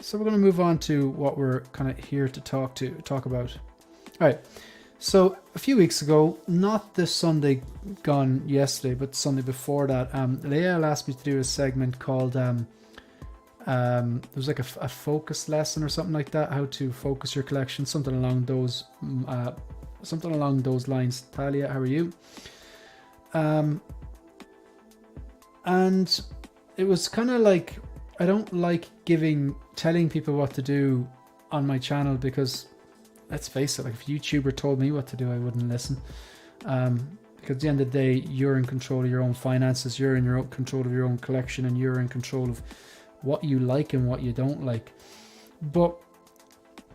So we're going to move on to what we're kind of here to talk about. All right. So a few weeks ago, not this Sunday gone yesterday, but Sunday before that, Lael asked me to do a segment called it was like a focus lesson or something like that, how to focus your collection, something along those lines. Talia, how are you? And it was kind of like, I don't like telling people what to do on my channel because, let's face it, like if a YouTuber told me what to do, I wouldn't listen. Because at the end of the day, you're in control of your own finances, you're in your own control of your own collection, and you're in control of what you like and what you don't like. But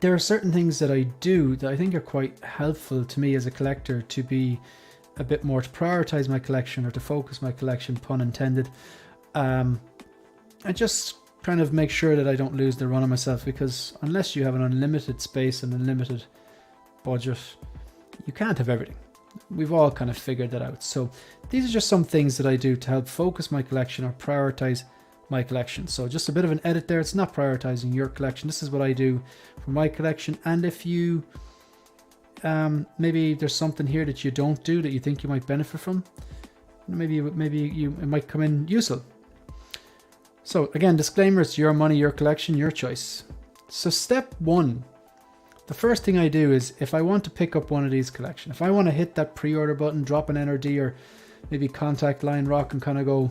there are certain things that I do that I think are quite helpful to me as a collector, to be a bit more, to prioritize my collection or to focus my collection, pun intended. And just kind of make sure that I don't lose the run on myself, because unless you have an unlimited space and unlimited budget, you can't have everything. We've all kind of figured that out. So these are just some things that I do to help focus my collection or prioritize my collection. So just a bit of an edit there. It's not prioritizing your collection. This is what I do for my collection. And if you maybe there's something here that you don't do that you think you might benefit from, maybe it might come in useful. So again, disclaimer, it's your money, your collection, your choice. So step one, the first thing I do is, if I want to pick up one of these collections, if I want to hit that pre-order button, drop an NRD, or maybe contact Lion Rock and kind of go,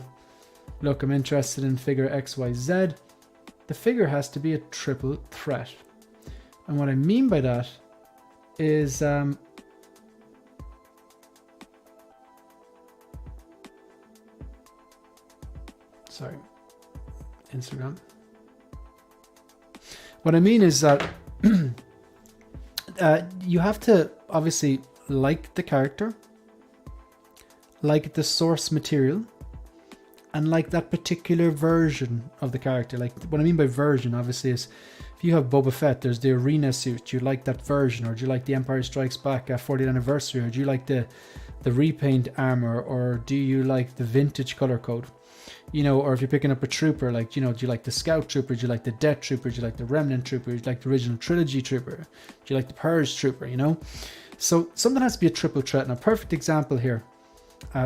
look, I'm interested in figure XYZ, the figure has to be a triple threat. And what I mean by that is sorry, Instagram. What I mean is that you have to obviously like the character, like the source material, and like that particular version of the character. Like, what I mean by version, obviously, is if you have Boba Fett, there's the arena suit. Do you like that version, or do you like the Empire Strikes Back 40th anniversary, or do you like the repaint armor, or do you like the vintage color code? You know, or if you're picking up a trooper, like, you know, do you like the Scout Trooper? Do you like the Death Trooper? Do you like the Remnant Trooper? Do you like the original Trilogy Trooper? Do you like the Purge Trooper? You know, so something has to be a triple threat. And a perfect example here.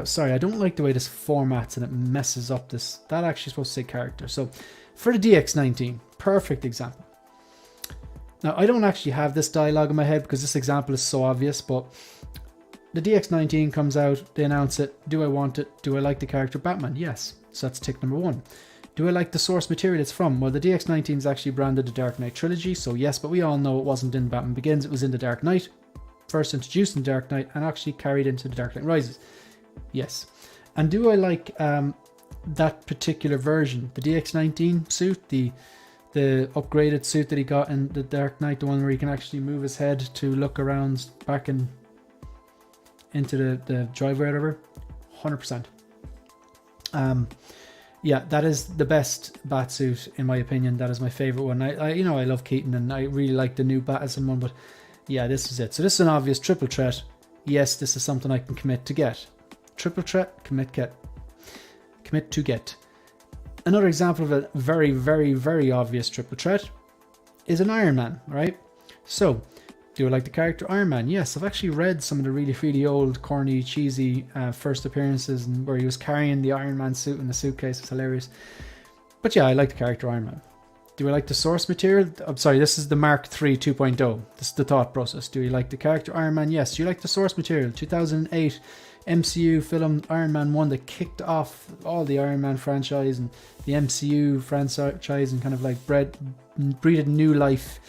Sorry, I don't like the way this formats and it messes up this. That actually supposed to say character. So for the DX19, perfect example. Now, I don't actually have this dialogue in my head because this example is so obvious, but the DX19 comes out, they announce it. Do I want it? Do I like the character Batman? Yes. So that's tick number one. Do I like the source material it's from? Well, the DX19 is actually branded the Dark Knight trilogy, so yes, but we all know it wasn't in Batman Begins, it was in the Dark Knight. First introduced in Dark Knight and actually carried into the Dark Knight Rises. Yes. And do I like that particular version? The DX19 suit, the upgraded suit that he got in the Dark Knight, the one where he can actually move his head to look around back into the driveway or whatever. 100%. Yeah, that is the best bat suit in my opinion. That is my favorite one. I you know, I love Keaton and I really like the new Battison one, but yeah, this is it. So this is an obvious triple threat. Yes, this is something I can commit to get. Triple threat, commit to get. Another example of a very, very, very obvious triple threat is an Iron Man, right? So, do I like the character Iron Man? Yes, I've actually read some of the really, really old, corny, cheesy first appearances and where he was carrying the Iron Man suit in the suitcase. It's hilarious. But yeah, I like the character Iron Man. Do I like the source material? I'm sorry, this is the Mark III 2.0. This is the thought process. Do you like the character Iron Man? Yes. Do you like the source material? 2008 MCU film Iron Man 1 that kicked off all the Iron Man franchise and the MCU franchise and kind of like breathed new life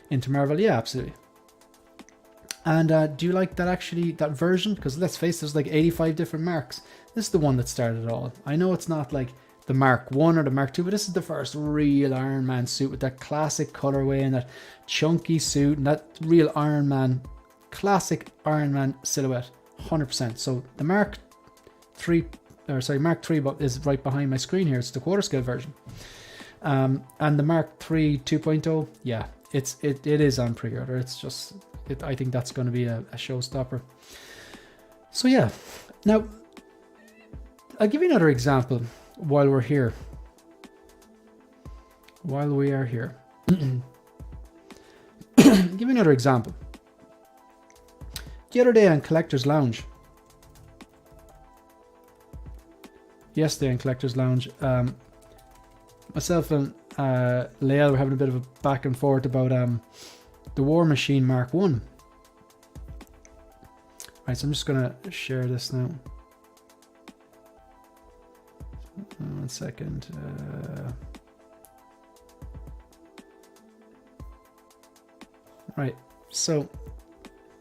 into Marvel? Yeah, absolutely. And do you like that version? Because let's face it, there's like 85 different marks. This is the one that started it all. I know it's not like the Mark 1 or the Mark 2, but this is the first real Iron Man suit with that classic colorway and that chunky suit and that real Iron Man, classic Iron Man silhouette. 100%. So the Mark 3 is right behind my screen here. It's the quarter scale version. And the Mark III 2.0, yeah, it is on pre-order. It's just, I think that's going to be a showstopper. So yeah, now I'll give you another example while we are here. Give you another example. The other day on Collector's Lounge. Yesterday on Collector's Lounge, myself and Lael were having a bit of a back and forth about the War Machine Mark 1. Right, so I'm just going to share this now. 1 second. Right, so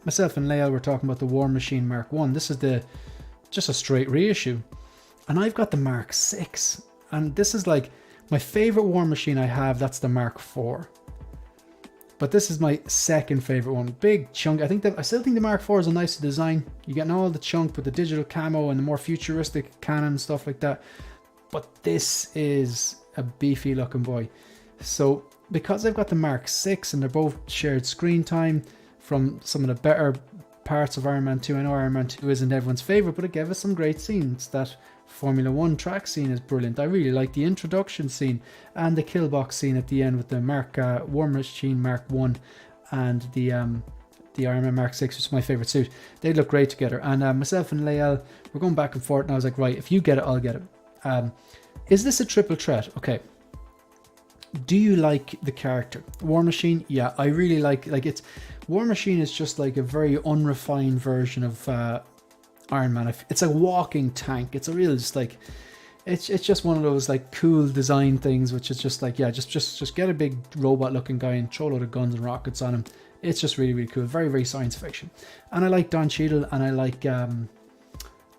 myself and Lael were talking about the War Machine Mark 1. This is just a straight reissue. And I've got the Mark 6. And this is like my favorite War Machine I have. That's the Mark 4. But this is my second favorite one. Big chunk. I still think the Mark 4 is a nicer design. You're getting all the chunk with the digital camo and the more futuristic cannon and stuff like that. But this is a beefy looking boy. So because I've got the Mark 6 and they're both shared screen time from some of the better parts of Iron Man 2. I know Iron Man 2 isn't everyone's favorite, but it gave us some great scenes. That Formula 1 track scene is brilliant. I really like the introduction scene and the kill box scene at the end with the War Machine Mark 1 and the Iron Man Mark 6, which is my favorite suit. They look great together. And myself and Lael were going back and forth, and I was like, right, if you get it, I'll get it. Is this a triple threat? Okay. Do you like the character? War Machine? Yeah, I really like it's... War Machine is just like a very unrefined version of Iron Man. It's a walking tank. It's a real, just like... it's just one of those like cool design things, which is just like, yeah, just get a big robot looking guy and throw a load of guns and rockets on him. It's just really, really cool. Very, very science fiction. And I like Don Cheadle, and I like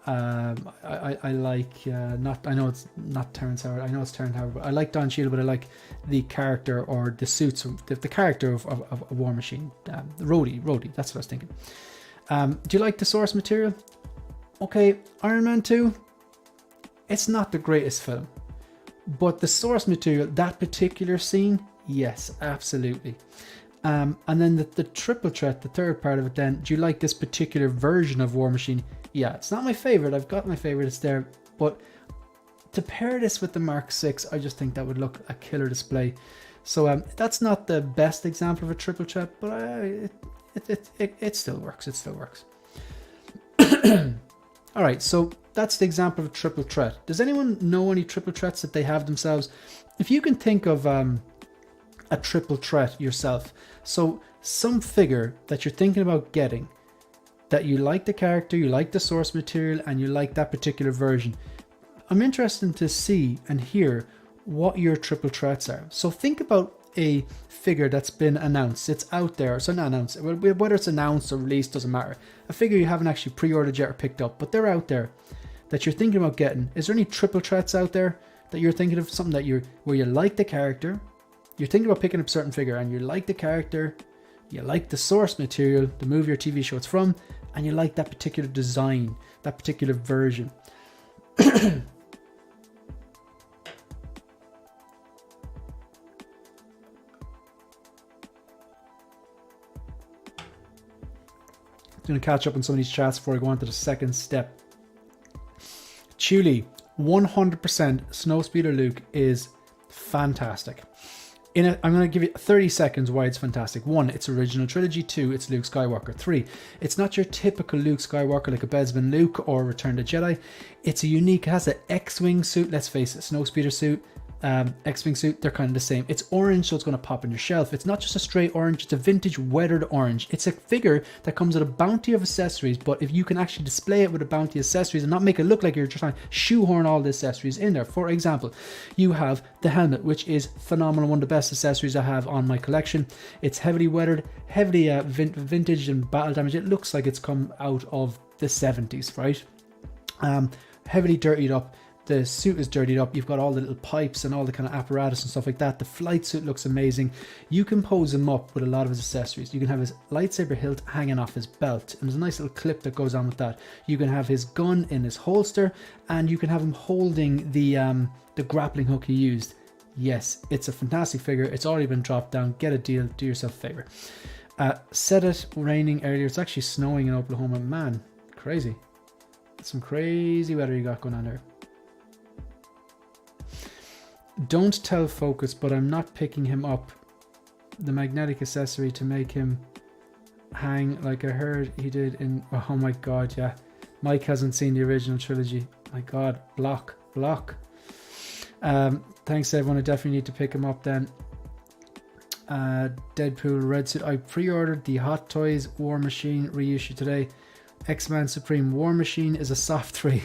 I like not, I know it's not Terrence Howard, I know it's Terrence Howard, but I like Don Cheadle, but I like the character or the suits, the character of War Machine, Rhodey, that's what I was thinking. Do you like the source material? Okay, Iron Man 2, it's not the greatest film, but the source material, that particular scene, yes, absolutely. And then the triple threat, the third part of it then, do you like this particular version of War Machine? Yeah, it's not my favorite. I've got my favorites there, but to pair this with the Mark 6, I just think that would look a killer display. So that's not the best example of a triple threat, but it still works. It still works. All right, so that's the example of a triple threat. Does anyone know any triple threats that they have themselves? If you can think of a triple threat yourself, so some figure that you're thinking about getting, that you like the character, you like the source material, and you like that particular version, I'm interested to see and hear what your triple threats are. So think about a figure that's been announced, it's out there, so not announced, whether it's announced or released doesn't matter, a figure you haven't actually pre-ordered yet or picked up, but they're out there that you're thinking about getting. Is there any triple threats out there that you're thinking of, something that where you like the character, you're thinking about picking up a certain figure and you like the character, you like the source material, the movie or TV show it's from, and you like that particular design, that particular version? I'm going to catch up on some of these chats before I go on to the second step. Chuli, 100% Snowspeeder Luke is fantastic. In it, I'm going to give you 30 seconds why it's fantastic. 1, it's original trilogy. 2, it's Luke Skywalker. 3, it's not your typical Luke Skywalker like a Bespin Luke or Return of the Jedi. It's a unique, it has an X-Wing suit, let's face it, Snowspeeder suit, X-Wing suit, they're kind of the same. It's orange, so it's going to pop on your shelf. It's not just a straight orange, it's a vintage weathered orange. It's a figure that comes with a bounty of accessories, but if you can actually display it with a bounty of accessories and not make it look like you're just trying to shoehorn all the accessories in there. For example, you have the helmet, which is phenomenal, one of the best accessories I have on my collection. It's heavily weathered, heavily vintage and battle damage. It looks like it's come out of the 70s, right? Heavily dirtied up. The suit is dirtied up. You've got all the little pipes and all the kind of apparatus and stuff like that. The flight suit looks amazing. You can pose him up with a lot of his accessories. You can have his lightsaber hilt hanging off his belt, and there's a nice little clip that goes on with that. You can have his gun in his holster, and you can have him holding the grappling hook he used. Yes, it's a fantastic figure. It's already been dropped down. Get a deal. Do yourself a favor. Said it raining earlier. It's actually snowing in Oklahoma. Man, crazy. Some crazy weather you got going on there. Don't tell Focus, but I'm not picking him up. The magnetic accessory to make him hang like I heard he did in... Oh my god, yeah. Mike hasn't seen the original trilogy. My god, block. Thanks everyone, I definitely need to pick him up then. Deadpool Red Suit. I pre-ordered the Hot Toys War Machine reissue today. X-Man Supreme War Machine is a soft 3.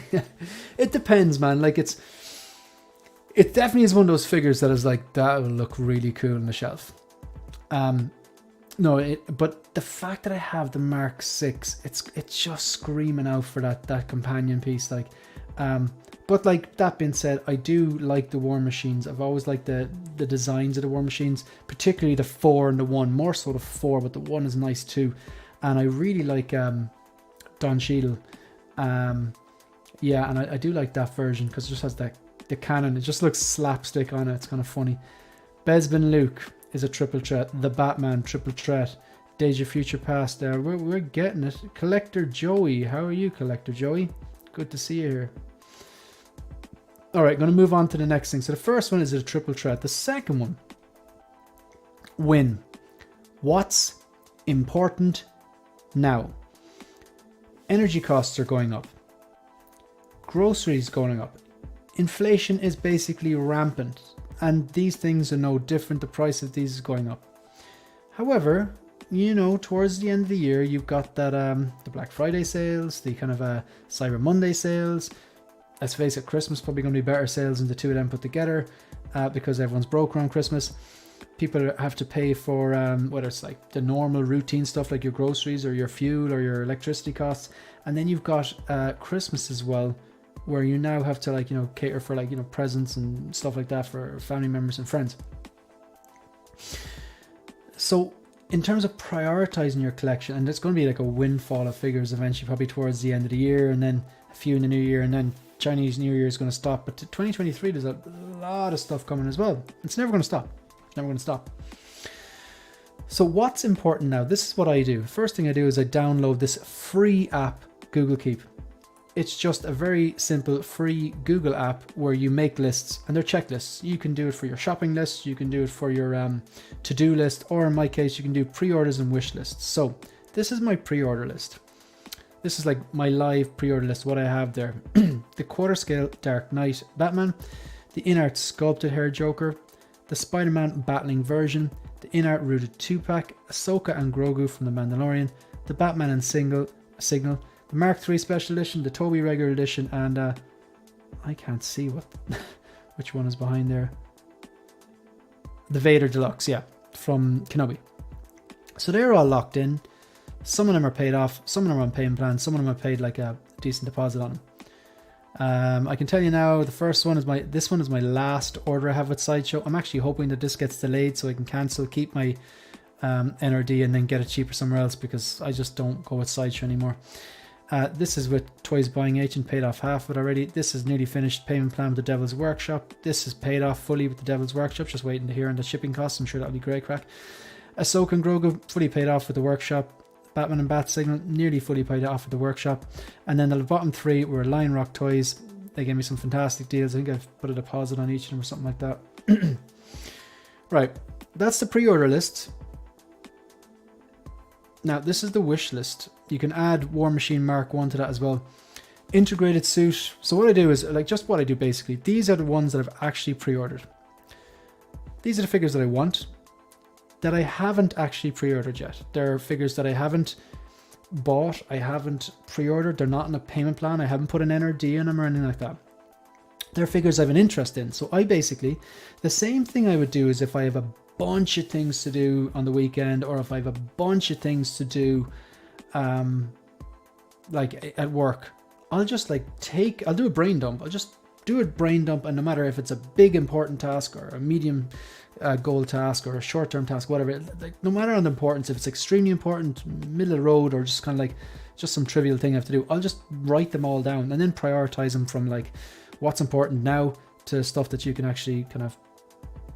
It depends, man. Like it definitely is one of those figures that is like, that will look really cool on the shelf. But the fact that I have the Mark 6, it's just screaming out for that companion piece. Like, but like that being said, I do like the War Machines. I've always liked the designs of the War Machines, particularly the 4 and the 1. More so the 4, but the 1 is nice too. And I really like Don Cheadle. Yeah, and I do like that version because it just has the cannon. It just looks slapstick on it. It's kind of funny. Bespin Luke is a triple threat. The Batman triple threat. Days of Future Past there. We're getting it. Collector Joey. How are you, Collector Joey? Good to see you here. Alright, going to move on to the next thing. So the first one is a triple threat. The second one. Win. What's important now? Energy costs are going up. Groceries going up. Inflation is basically rampant, and these things are no different. The price of these is going up. However, you know, towards the end of the year, you've got that the Black Friday sales, the kind of Cyber Monday sales. let's face it, Christmas probably going to be better sales than the two of them put together, because everyone's broke around Christmas. People have to pay for whether it's like the normal routine stuff like your groceries or your fuel or your electricity costs, and then you've got Christmas as well, where you now have to, like, you know, cater for, like, you know, presents and stuff like that for family members and friends. So in terms of prioritizing your collection, and it's going to be like a windfall of figures eventually, probably towards the end of the year, and then a few in the new year, and then Chinese New Year is going to stop. But 2023, there's a lot of stuff coming as well. It's never going to stop. It's never going to stop. So what's important now? This is what I do. First thing I do is I download this free app, Google Keep. It's just a very simple free Google app where you make lists, and they're checklists. You can do it for your shopping list, you can do it for your to-do list, or in my case, you can do pre-orders and wish lists. So this is my pre-order list. This is like my live pre-order list, what I have there. The quarter scale Dark Knight Batman, the in-art sculpted hair Joker, the Spider-Man battling version, the in-art rooted 2-pack, Ahsoka and Grogu from The Mandalorian, the Batman and Signal, the Mark III Special Edition, the Toby Regular Edition, and I can't see what which one is behind there. The Vader Deluxe, yeah, from Kenobi. So they're all locked in. Some of them are paid off, some of them are on payment plans, some of them are paid like a decent deposit on them. I can tell you now, this one is my last order I have with Sideshow. I'm actually hoping that this gets delayed so I can cancel, keep my NRD, and then get it cheaper somewhere else, because I just don't go with Sideshow anymore. This is with Toys Buying Agent, paid off half of it already. This is nearly finished payment plan with the Devil's Workshop. This is paid off fully with the Devil's Workshop, just waiting to hear on the shipping costs. I'm sure that'll be great crack. Ahsoka and Grogu, fully paid off with the Workshop. Batman and Bat Signal, nearly fully paid off with the Workshop. And then the bottom three were Lion Rock Toys. They gave me some fantastic deals. I think I've put a deposit on each of them or something like that. Right, that's the pre-order list. Now, this is the wish list. You can add War Machine Mark 1 to that as well. Integrated suit. So what I do is, like, just what I do basically. These are the ones that I've actually pre-ordered. These are the figures that I want, that I haven't actually pre-ordered yet. They're figures that I haven't bought, I haven't pre-ordered, they're not in a payment plan, I haven't put an NRD in them or anything like that. They're figures I have an interest in. So I basically, the same thing I would do is if I have a bunch of things to do on the weekend, or if I have a bunch of things to do like at work, I'll just I'll do a brain dump. I'll just do a brain dump, and no matter if it's a big important task or a medium goal task or a short-term task, whatever, like, no matter on the importance, if it's extremely important, middle of the road, or just kind of like just some trivial thing I have to do, I'll just write them all down and then prioritize them from like what's important now to stuff that you can actually kind of,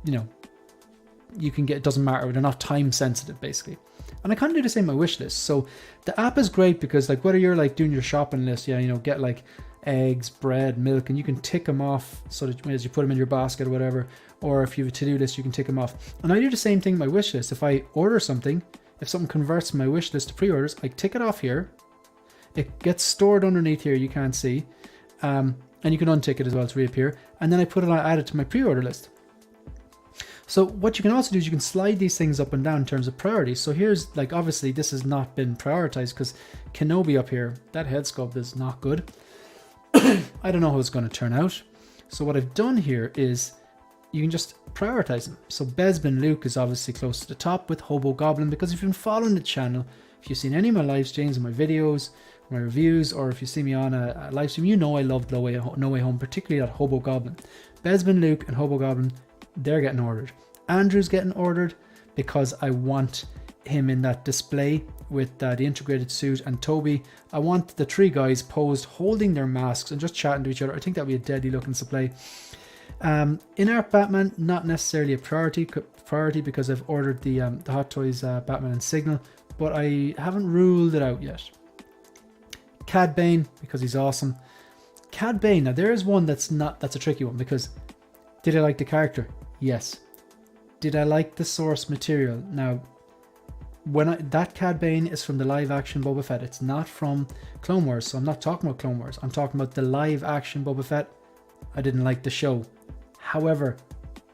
you know, you can get, it doesn't matter, they're not time sensitive basically. And I kind of do the same with my wish list. So the app is great because, like, whether you're like doing your shopping list, yeah, you know, get like eggs, bread, milk, and you can tick them off so that as you put them in your basket or whatever, or if you have a to-do list, you can tick them off. And I do the same thing with my wish list. If I order something, if something converts my wish list to pre-orders, I tick it off here. It gets stored underneath here, you can't see, and you can untick it as well to reappear, and then I put it on, add it to my pre-order list. So what you can also do is you can slide these things up and down in terms of priorities. So here's, like, obviously this has not been prioritized because Kenobi up here, that head sculpt is not good. I don't know how it's going to turn out. So what I've done here is you can just prioritize them. So Bespin Luke is obviously close to the top with Hobo Goblin, because if you've been following the channel, if you've seen any of my live streams and my videos, my reviews, or if you see me on a live stream, you know I loved No Way Home, particularly that Hobo Goblin. Bespin Luke and Hobo Goblin, they're getting ordered. Andrew's getting ordered because I want him in that display with the integrated suit, and Toby, I want the three guys posed holding their masks and just chatting to each other. I think that would be a deadly looking display. In-art Batman, not necessarily a priority because I've ordered the Hot Toys Batman and Signal, but I haven't ruled it out yet. Cad Bane, because he's awesome. Cad Bane, now there is one that's a tricky one, because did I like the character? Yes. Did I like the source material? Now, that Cad Bane is from the live action Boba Fett. It's not from Clone Wars, so I'm not talking about Clone Wars. I'm talking about the live action Boba Fett. I didn't like the show. However,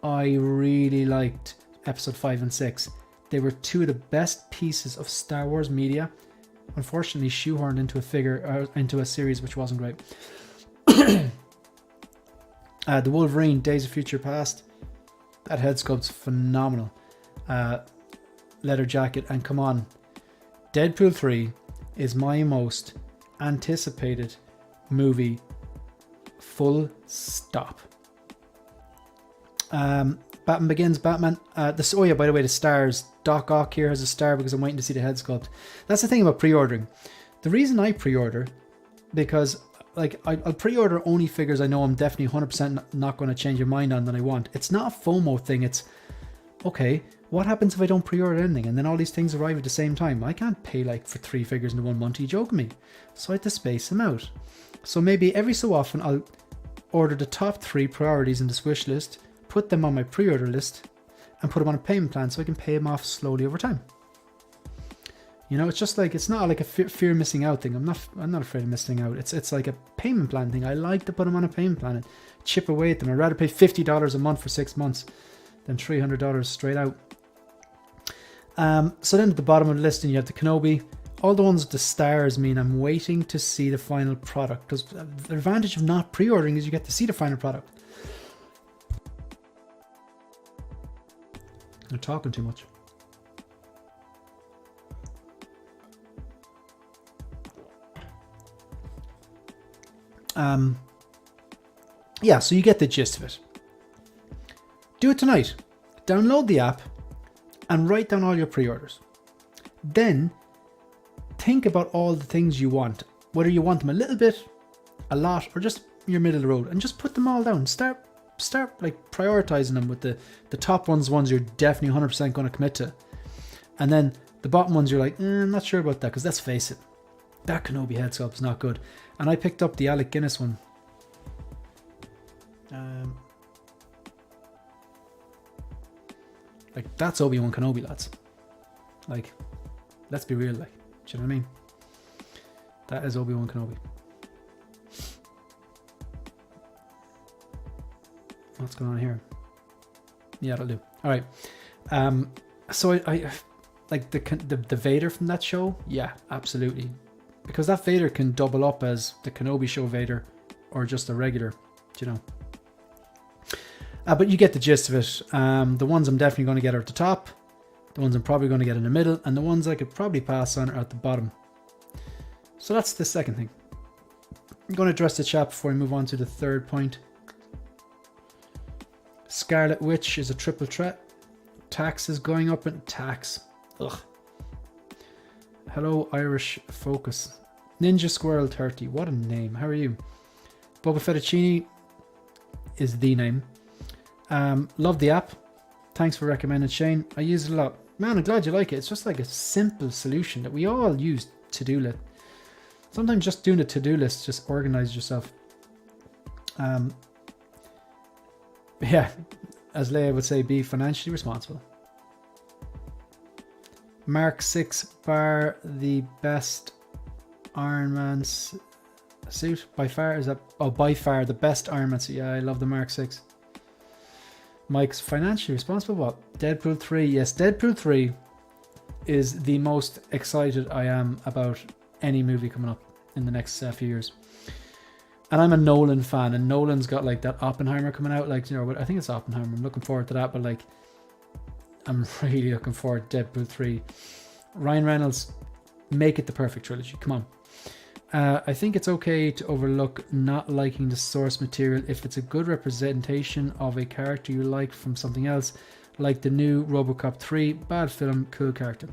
I really liked episode 5 and 6. They were two of the best pieces of Star Wars media. Unfortunately, shoehorned into a series which wasn't great. The Wolverine, Days of Future Past. That head sculpt's phenomenal. Leather jacket, and come on, Deadpool 3 is my most anticipated movie, full stop. Batman Begins, Batman. Oh yeah, by the way, the stars. Doc Ock here has a star because I'm waiting to see the head sculpt. That's the thing about pre-ordering. The reason I pre-order, because like I'll pre-order only figures I know I'm definitely 100% not going to change your mind on that I want. It's not a FOMO thing. It's okay, what happens if I don't pre-order anything and then all these things arrive at the same time? I can't pay like for 3 figures in 1 month. Are you joking me? So I have to space them out. So maybe every so often I'll order the top 3 priorities in this wish list, put them on my pre-order list, and put them on a payment plan so I can pay them off slowly over time. You know, it's just like, it's not like a fear missing out thing. I'm not afraid of missing out. It's like a payment plan thing. I like to put them on a payment plan and chip away at them. I'd rather pay $50 a month for 6 months than $300 straight out. So then at the bottom of the list, you have the Kenobi. All the ones with the stars mean I'm waiting to see the final product, because the advantage of not pre-ordering is you get to see the final product. I'm talking too much. Yeah, so you get the gist of it. Do it tonight. Download the app and write down all your pre-orders. Then think about all the things you want, whether you want them a little bit, a lot, or just your middle of the road, and just put them all down. Start like prioritizing them with the top ones you're definitely 100% going to commit to, and then the bottom ones you're like, I'm not sure about that, because let's face it, that Kenobi head sculpt is not good. And I picked up the Alec Guinness one. Like, that's Obi-Wan Kenobi, lads. Like, let's be real, like, do you know what I mean? That is Obi-Wan Kenobi. What's going on here? Yeah, that'll do. All right. So I like the Vader from that show. Yeah, absolutely. Because that Vader can double up as the Kenobi show Vader or just a regular, you know. But you get the gist of it. The ones I'm definitely going to get are at the top. The ones I'm probably going to get in the middle. And the ones I could probably pass on are at the bottom. So that's the second thing. I'm going to address the chat before I move on to the third point. Scarlet Witch is a triple threat. Tax is going up in tax. Ugh. Hello, Irish Focus. Ninja Squirrel 30. What a name. How are you? Boba Fettuccine is the name. Love the app. Thanks for recommending, Shane. I use it a lot. Man, I'm glad you like it. It's just like a simple solution that we all use. To-do list. Sometimes just doing a to-do list just organize yourself. Yeah, as Leia would say, be financially responsible. Mark 6 bar the best Iron Man suit by far. Is that by far the best Iron Man suit? Yeah, I love the Mark 6. Mike's financially responsible. What? Deadpool 3. Yes, Deadpool 3 is the most excited I am about any movie coming up in the next few years. And I'm a Nolan fan, and Nolan's got like that Oppenheimer coming out. Like, you know, I think it's Oppenheimer. I'm looking forward to that, but like, I'm really looking forward to Deadpool 3. Ryan Reynolds, make it the perfect trilogy. Come on. I think it's okay to overlook not liking the source material if it's a good representation of a character you like from something else, like the new RoboCop 3. Bad film, cool character.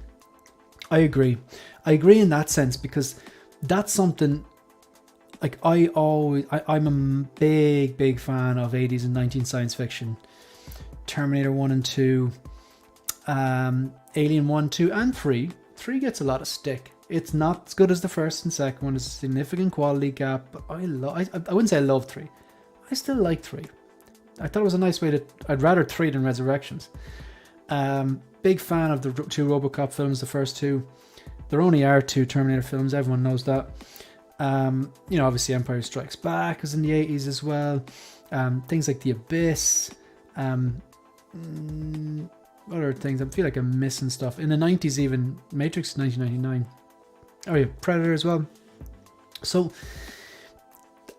I agree. I agree in that sense, because that's something like I'm a big fan of 80s and 19 science fiction. Terminator 1 and 2, Alien 1, 2 and 3. 3 gets a lot of stick. It's not as good as the first and second one. There's a significant quality gap, but I wouldn't say I love 3. I still like 3. I thought it was a nice way to... I'd rather 3 than Resurrections. Big fan of the 2 RoboCop films, the first 2. There only are 2 Terminator films, everyone knows that. You know, obviously Empire Strikes Back was in the 80s as well. Things like The Abyss. Other things, I feel like I'm missing stuff. In the 90s even, Matrix 1999. Oh yeah, Predator as well. So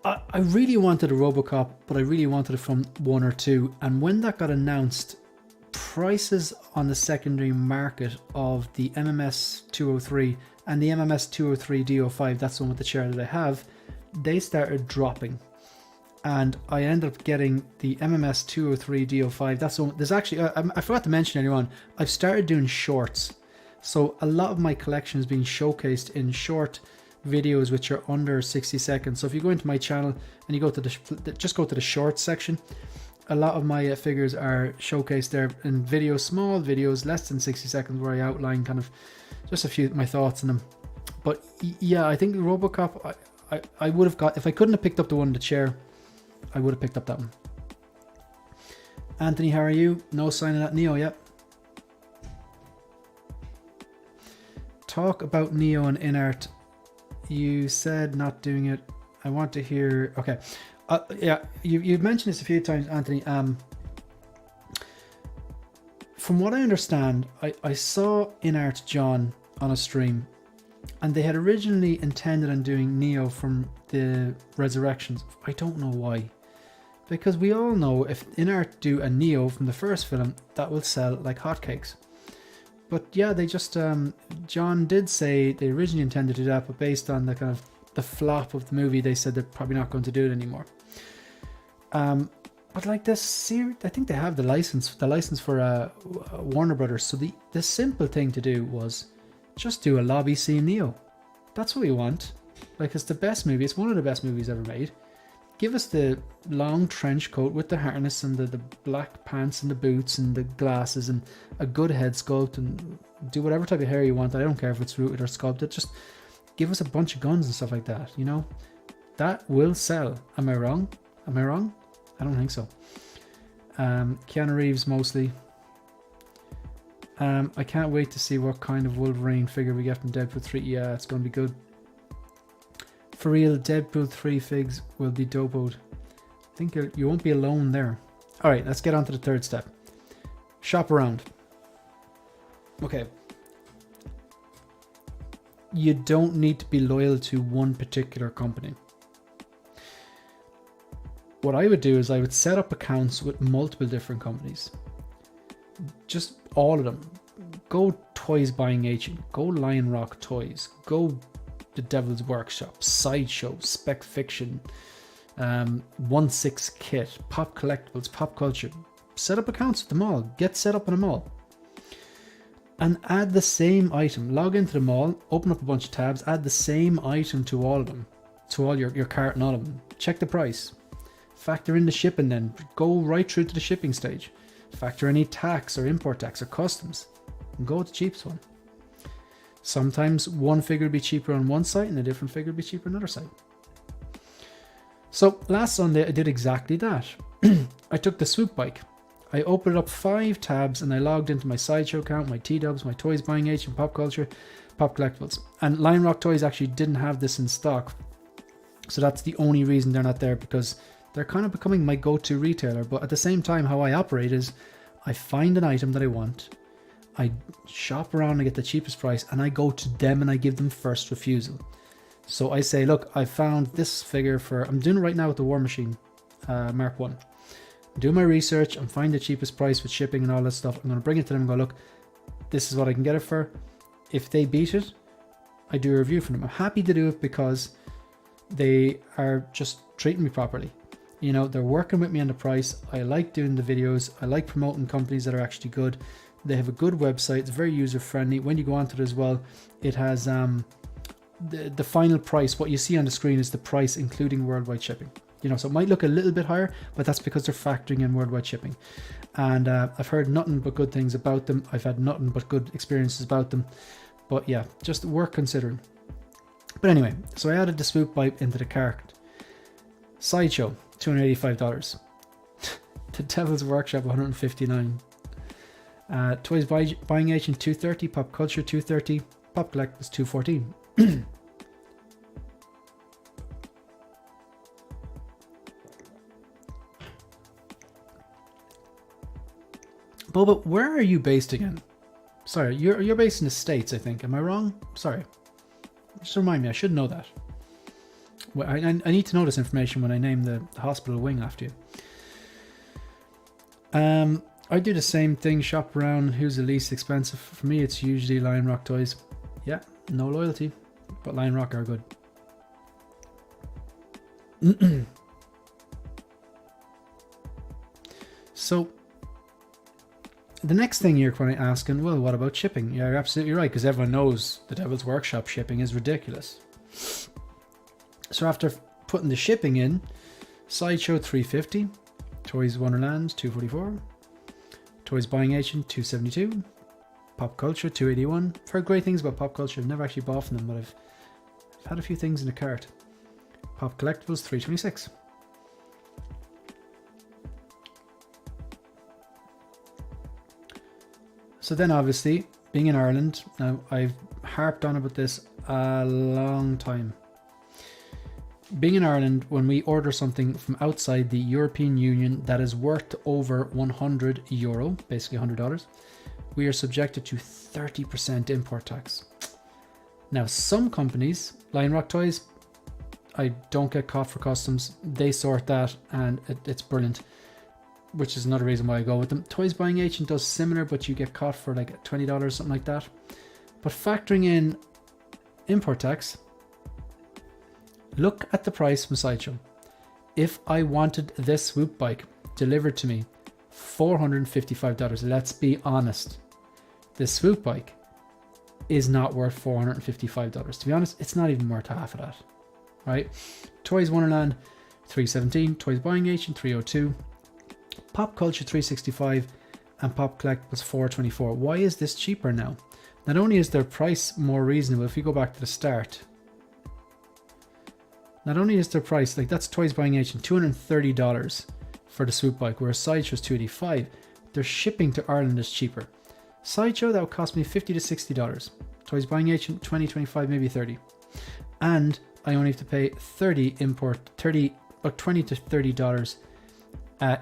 I really wanted a Robocop, but I really wanted it from 1 or 2. And when that got announced, prices on the secondary market of the MMS 203 and the MMS 203 D05, that's the one with the chair that I have, they started dropping. And I ended up getting the MMS 203 D05. That's the one. There's actually, I forgot to mention earlier on, I've started doing shorts. So a lot of my collection is being showcased in short videos which are under 60 seconds. So if you go into my channel and you go to just go to the shorts section, a lot of my figures are showcased there in videos, small videos, less than 60 seconds, where I outline kind of just a few of my thoughts on them. But yeah, I think the Robocop, I would have got, if I couldn't have picked up the one in the chair, I would have picked up that one. Anthony, how are you? No sign of that Neo yet. Talk about Neo and InArt. You said not doing it. I want to hear. Okay. Yeah, you've mentioned this a few times, Anthony. From what I understand, I saw InArt John on a stream, and they had originally intended on doing Neo from the Resurrections. I don't know why. Because we all know if InArt do a Neo from the first film, that will sell like hotcakes. But yeah, they just, John did say they originally intended to do that, but based on the kind of the flop of the movie, they said they're probably not going to do it anymore. But like this series, I think they have the license for Warner Brothers. So the simple thing to do was just do a lobby scene Neo. That's what we want. Like, it's the best movie. It's one of the best movies ever made. Give us the long trench coat with the harness and the black pants and the boots and the glasses and a good head sculpt, and do whatever type of hair you want. I don't care if it's rooted or sculpted. Just give us a bunch of guns and stuff like that, you know? That will sell. Am I wrong? Am I wrong? I don't think so. Keanu Reeves mostly. I can't wait to see what kind of Wolverine figure we get from Deadpool 3. Yeah, it's going to be good. For real, Deadpool 3 figs will be dopoed. I think you won't be alone there. Alright, let's get on to the third step. Shop around. Okay. You don't need to be loyal to one particular company. What I would do is I would set up accounts with multiple different companies. Just all of them. Go Toys Buying Agent. Go Lion Rock Toys. Go The Devil's Workshop, Sideshow, Spec Fiction, 1/6 Kit, Pop Collectibles, Pop Culture. Set up accounts with them all. Get set up on them all. And add the same item. Log into them all, open up a bunch of tabs, add the same item to all of them. To all your cart and all of them. Check the price. Factor in the shipping then. Go right through to the shipping stage. Factor any tax or import tax or customs. And go with the cheapest one. Sometimes one figure will be cheaper on one site and a different figure will be cheaper on another site. So last Sunday I did exactly that. I took the swoop bike. I opened up 5 tabs and I logged into my Sideshow account, my T-Dubs, my Toys Buying Agent, Pop Culture, Pop Collectibles. And Lion Rock Toys actually didn't have this in stock. So that's the only reason they're not there, because they're kind of becoming my go-to retailer. But at the same time, how I operate is I find an item that I want. I shop around and get the cheapest price, and I go to them and I give them first refusal. So I say, look, I found this figure for, I'm doing it right now with the War Machine Mark 1. I'm doing my research, I'm finding the cheapest price with shipping and all that stuff. I'm going to bring it to them and go, look, this is what I can get it for. If they beat it, I do a review for them. I'm happy to do it because they are just treating me properly. You know, they're working with me on the price. I like doing the videos. I like promoting companies that are actually good. They have a good website. It's very user friendly. When you go onto it as well, it has the final price. What you see on the screen is the price including worldwide shipping. You know, so it might look a little bit higher, but that's because they're factoring in worldwide shipping. And I've heard nothing but good things about them. I've had nothing but good experiences about them. But yeah, just worth considering. But anyway, so I added the swoop bike into the cart. Sideshow, $285. The Devil's Workshop, $159. Toys Buying Agent, $230. Pop Culture, $230. Pop Collectibles, $214. Boba, where are you based again? Sorry, you're based in the States, I think. Am I wrong? Sorry. Just remind me, I should know that. Well, I need to know this information when I name the hospital wing after you. I do the same thing, shop around who's the least expensive. For me, it's usually Lion Rock toys. Yeah, no loyalty, but Lion Rock are good. So, the next thing you're probably asking, well, what about shipping? Yeah, you're absolutely right, because everyone knows the Devil's Workshop shipping is ridiculous. So after putting the shipping in, Sideshow $350, Toys Wonderland $244, Toys Buying Agent $272, Pop Culture $281. I've heard great things about Pop Culture. I've never actually bought from them, but I've had a few things in the cart. Pop Collectibles $326. So then obviously, being in Ireland, now I've harped on about this a long time. Being in Ireland, when we order something from outside the European Union that is worth over €100, basically $100, we are subjected to 30% import tax. Now, some companies, Lion Rock Toys, I don't get caught for customs. They sort that and it's brilliant, which is another reason why I go with them. Toys Buying Agent does similar, but you get caught for like $20, something like that. But factoring in import tax, look at the price from Sideshow. If I wanted this swoop bike delivered to me, $455. Let's be honest. This swoop bike is not worth $455. To be honest, it's not even worth half of that. Right? Toys Wonderland $317, Toys Buying Agent $302, Pop Culture $365, and Pop Collectibles $424. Why is this cheaper now? Not only is their price more reasonable, if you go back to the start, not only is their price, like that's Toys Buying Agent, $230 for the swoop bike, whereas Sideshow's $285. Their shipping to Ireland is cheaper. Sideshow, that would cost me $50 to $60. Toys Buying Agent, $20, $25, maybe $30. And I only have to pay $20 to $30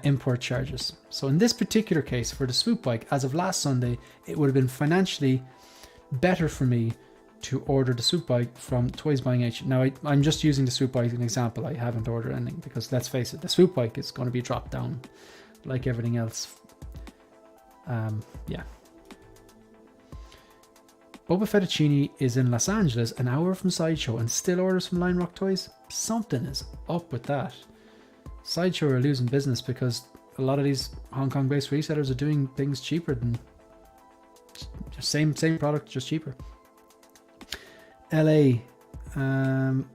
import charges. So in this particular case, for the swoop bike, as of last Sunday, it would have been financially better for me to order the swoop bike from Toys Buying Agent. Now, I'm just using the swoop bike as an example. I haven't ordered anything because, let's face it, the swoop bike is going to be dropped down like everything else. Yeah. Boba Fettuccine is in Los Angeles, an hour from Sideshow, and still orders from Lion Rock Toys. Something is up with that. Sideshow are losing business because a lot of these Hong Kong based resellers are doing things cheaper than same product, just cheaper. LA, I'm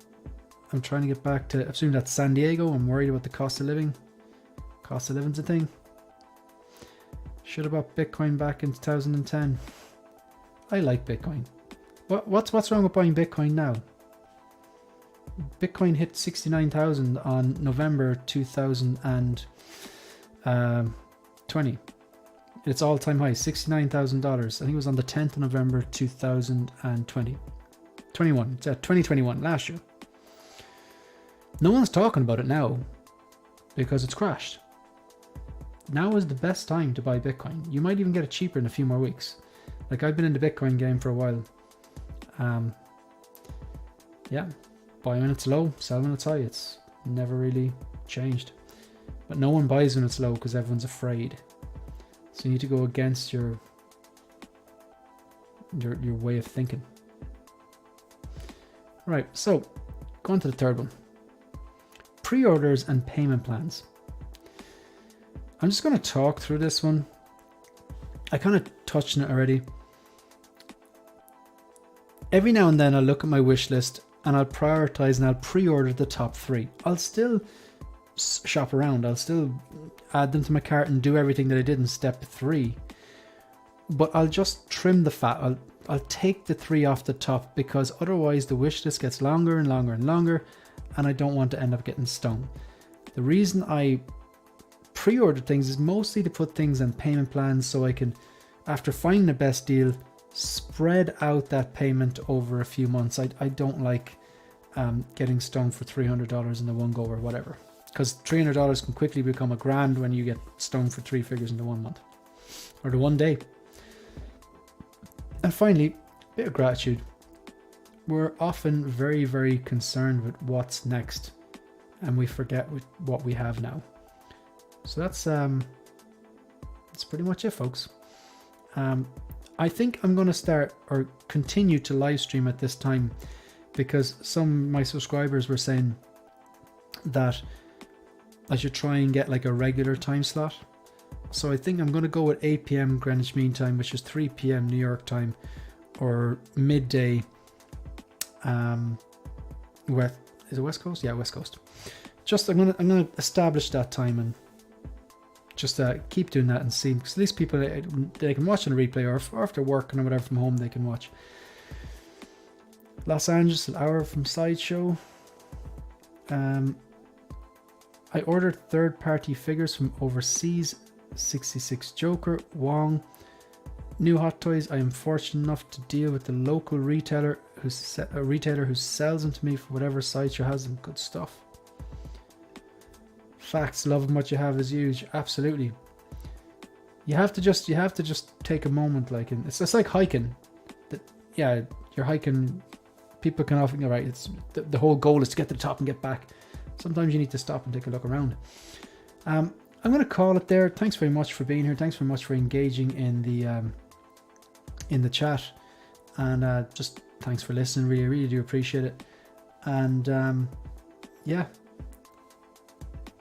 trying to get back to, I assume that's San Diego. I'm worried about the cost of living. Cost of living's a thing. Should have bought Bitcoin back in 2010. I like Bitcoin. What's wrong with buying Bitcoin now? Bitcoin hit 69,000 on November 2020. Its all-time high, $69,000. I think it was on the 10th of November 2021. It's at 2021, last year. No one's talking about it now because it's crashed. Now is the best time to buy Bitcoin. You might even get it cheaper in a few more weeks. Like, I've been in the Bitcoin game for a while. Yeah, buy when it's low, sell when it's high. It's never really changed. But no one buys when it's low because everyone's afraid. So you need to go against your way of thinking. Right, so going to the third one. Pre-orders and payment plans. I'm just going to talk through this one. I kind of touched on it already. Every now and then I'll look at my wish list and I'll prioritize and I'll pre-order the top 3. I'll still shop around. I'll still add them to my cart and do everything that I did in step 3. But I'll just trim the fat. I'll take the 3 off the top because otherwise the wish list gets longer and longer and longer and I don't want to end up getting stung. The reason I pre-order things is mostly to put things on payment plans so I can, after finding the best deal, spread out that payment over a few months. I don't like getting stung for $300 in the one go or whatever, because $300 can quickly become $1,000 when you get stung for 3 figures in the 1 month or the 1 day. And finally, bit of gratitude. we're often very, very concerned with what's next, and we forget what we have now. So that's pretty much it, folks. I think I'm going to start or continue to live stream at this time, because some of my subscribers were saying that I should try and get like a regular time slot. So I think I'm going to go with 8 p.m. Greenwich Mean Time, which is 3 p.m. New York time, or midday. Is it West Coast? Yeah, West Coast. Just I'm gonna establish that time and just keep doing that and see, because at least people, they can watch on a replay, or if they're working or whatever from home, they can watch. Los Angeles, an hour from Sideshow. I ordered third-party figures from overseas. 66 Joker, Wong. New Hot Toys. I am fortunate enough to deal with the local retailer who sells them to me for whatever Sideshow has them. Good stuff. Facts. Loving what you have is huge. Absolutely. You have to just take a moment, like, and it's just like hiking. Yeah, you're hiking. People can often, right, it's the whole goal is to get to the top and get back. Sometimes you need to stop and take a look around. I'm going to call it there. Thanks very much for being here. Thanks very much for engaging in the chat, and just thanks for listening. Really do appreciate it. And yeah.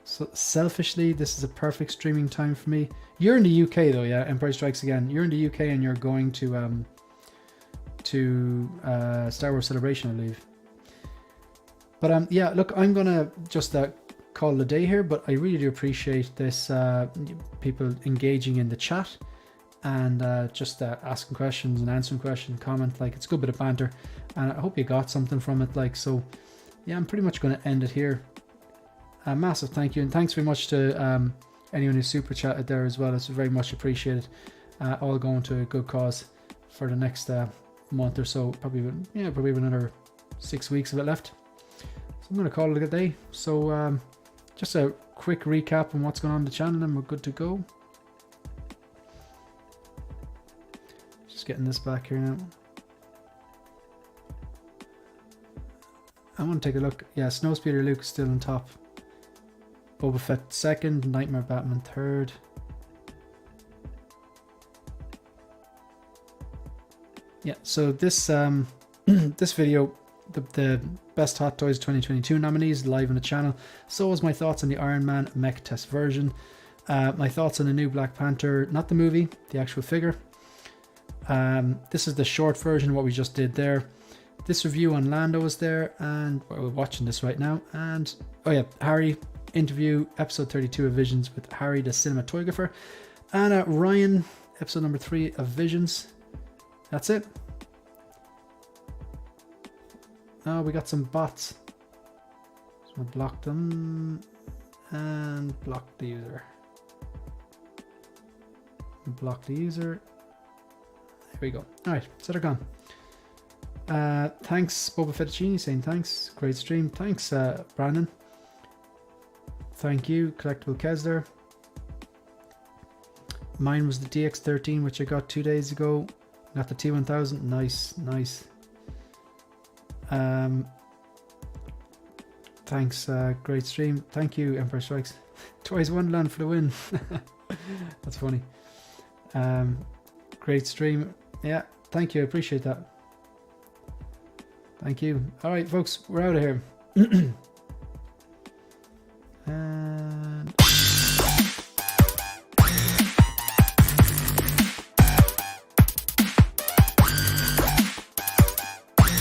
So selfishly, this is a perfect streaming time for me. You're in the UK though, yeah. Empire Strikes Again. You're in the UK and you're going to Star Wars Celebration, I believe. But yeah, look, I'm gonna just call it a day here. But I really do appreciate this, people engaging in the chat, and just asking questions and answering questions, comment. Like, it's a good bit of banter, and I hope you got something from it. Like, so yeah, I'm pretty much going to end it here. A massive thank you, and thanks very much to anyone who super chatted there as well. It's very much appreciated. All going to a good cause for the next month or so. Probably another 6 weeks of it left. So I'm going to call it a day. So just a quick recap on what's going on the channel, and we're good to go. Just getting this back here now. I want to take a look. Yeah, Snowspeeder Luke is still on top. Boba Fett second, Nightmare Batman third. Yeah, so this this video, the best Hot Toys 2022 nominees, live on the channel. So was my thoughts on the Iron Man mech test version. My thoughts on the new Black Panther, not the movie, the actual figure. This is the short version of what we just did there. This review on Lando is there, and we're watching this right now. And oh yeah, Harry interview, episode 32 of Visions with Harry the cinematographer, and Ryan, episode number 3 of Visions. That's it. Oh, we got some bots. So we'll block them and block the user. Block the user. There we go. All right, so they're gone. Thanks, Boba Fettuccini, saying thanks. Great stream. Thanks, Brandon. Thank you, Collectible Kesler. Mine was the DX13, which I got 2 days ago. Got the T1000. Nice. Thanks, great stream. Thank you, Empire Strikes. Twice Wonderland for the win. That's funny. Great stream. Yeah, thank you. I appreciate that. Thank you. All right, folks, we're out of here.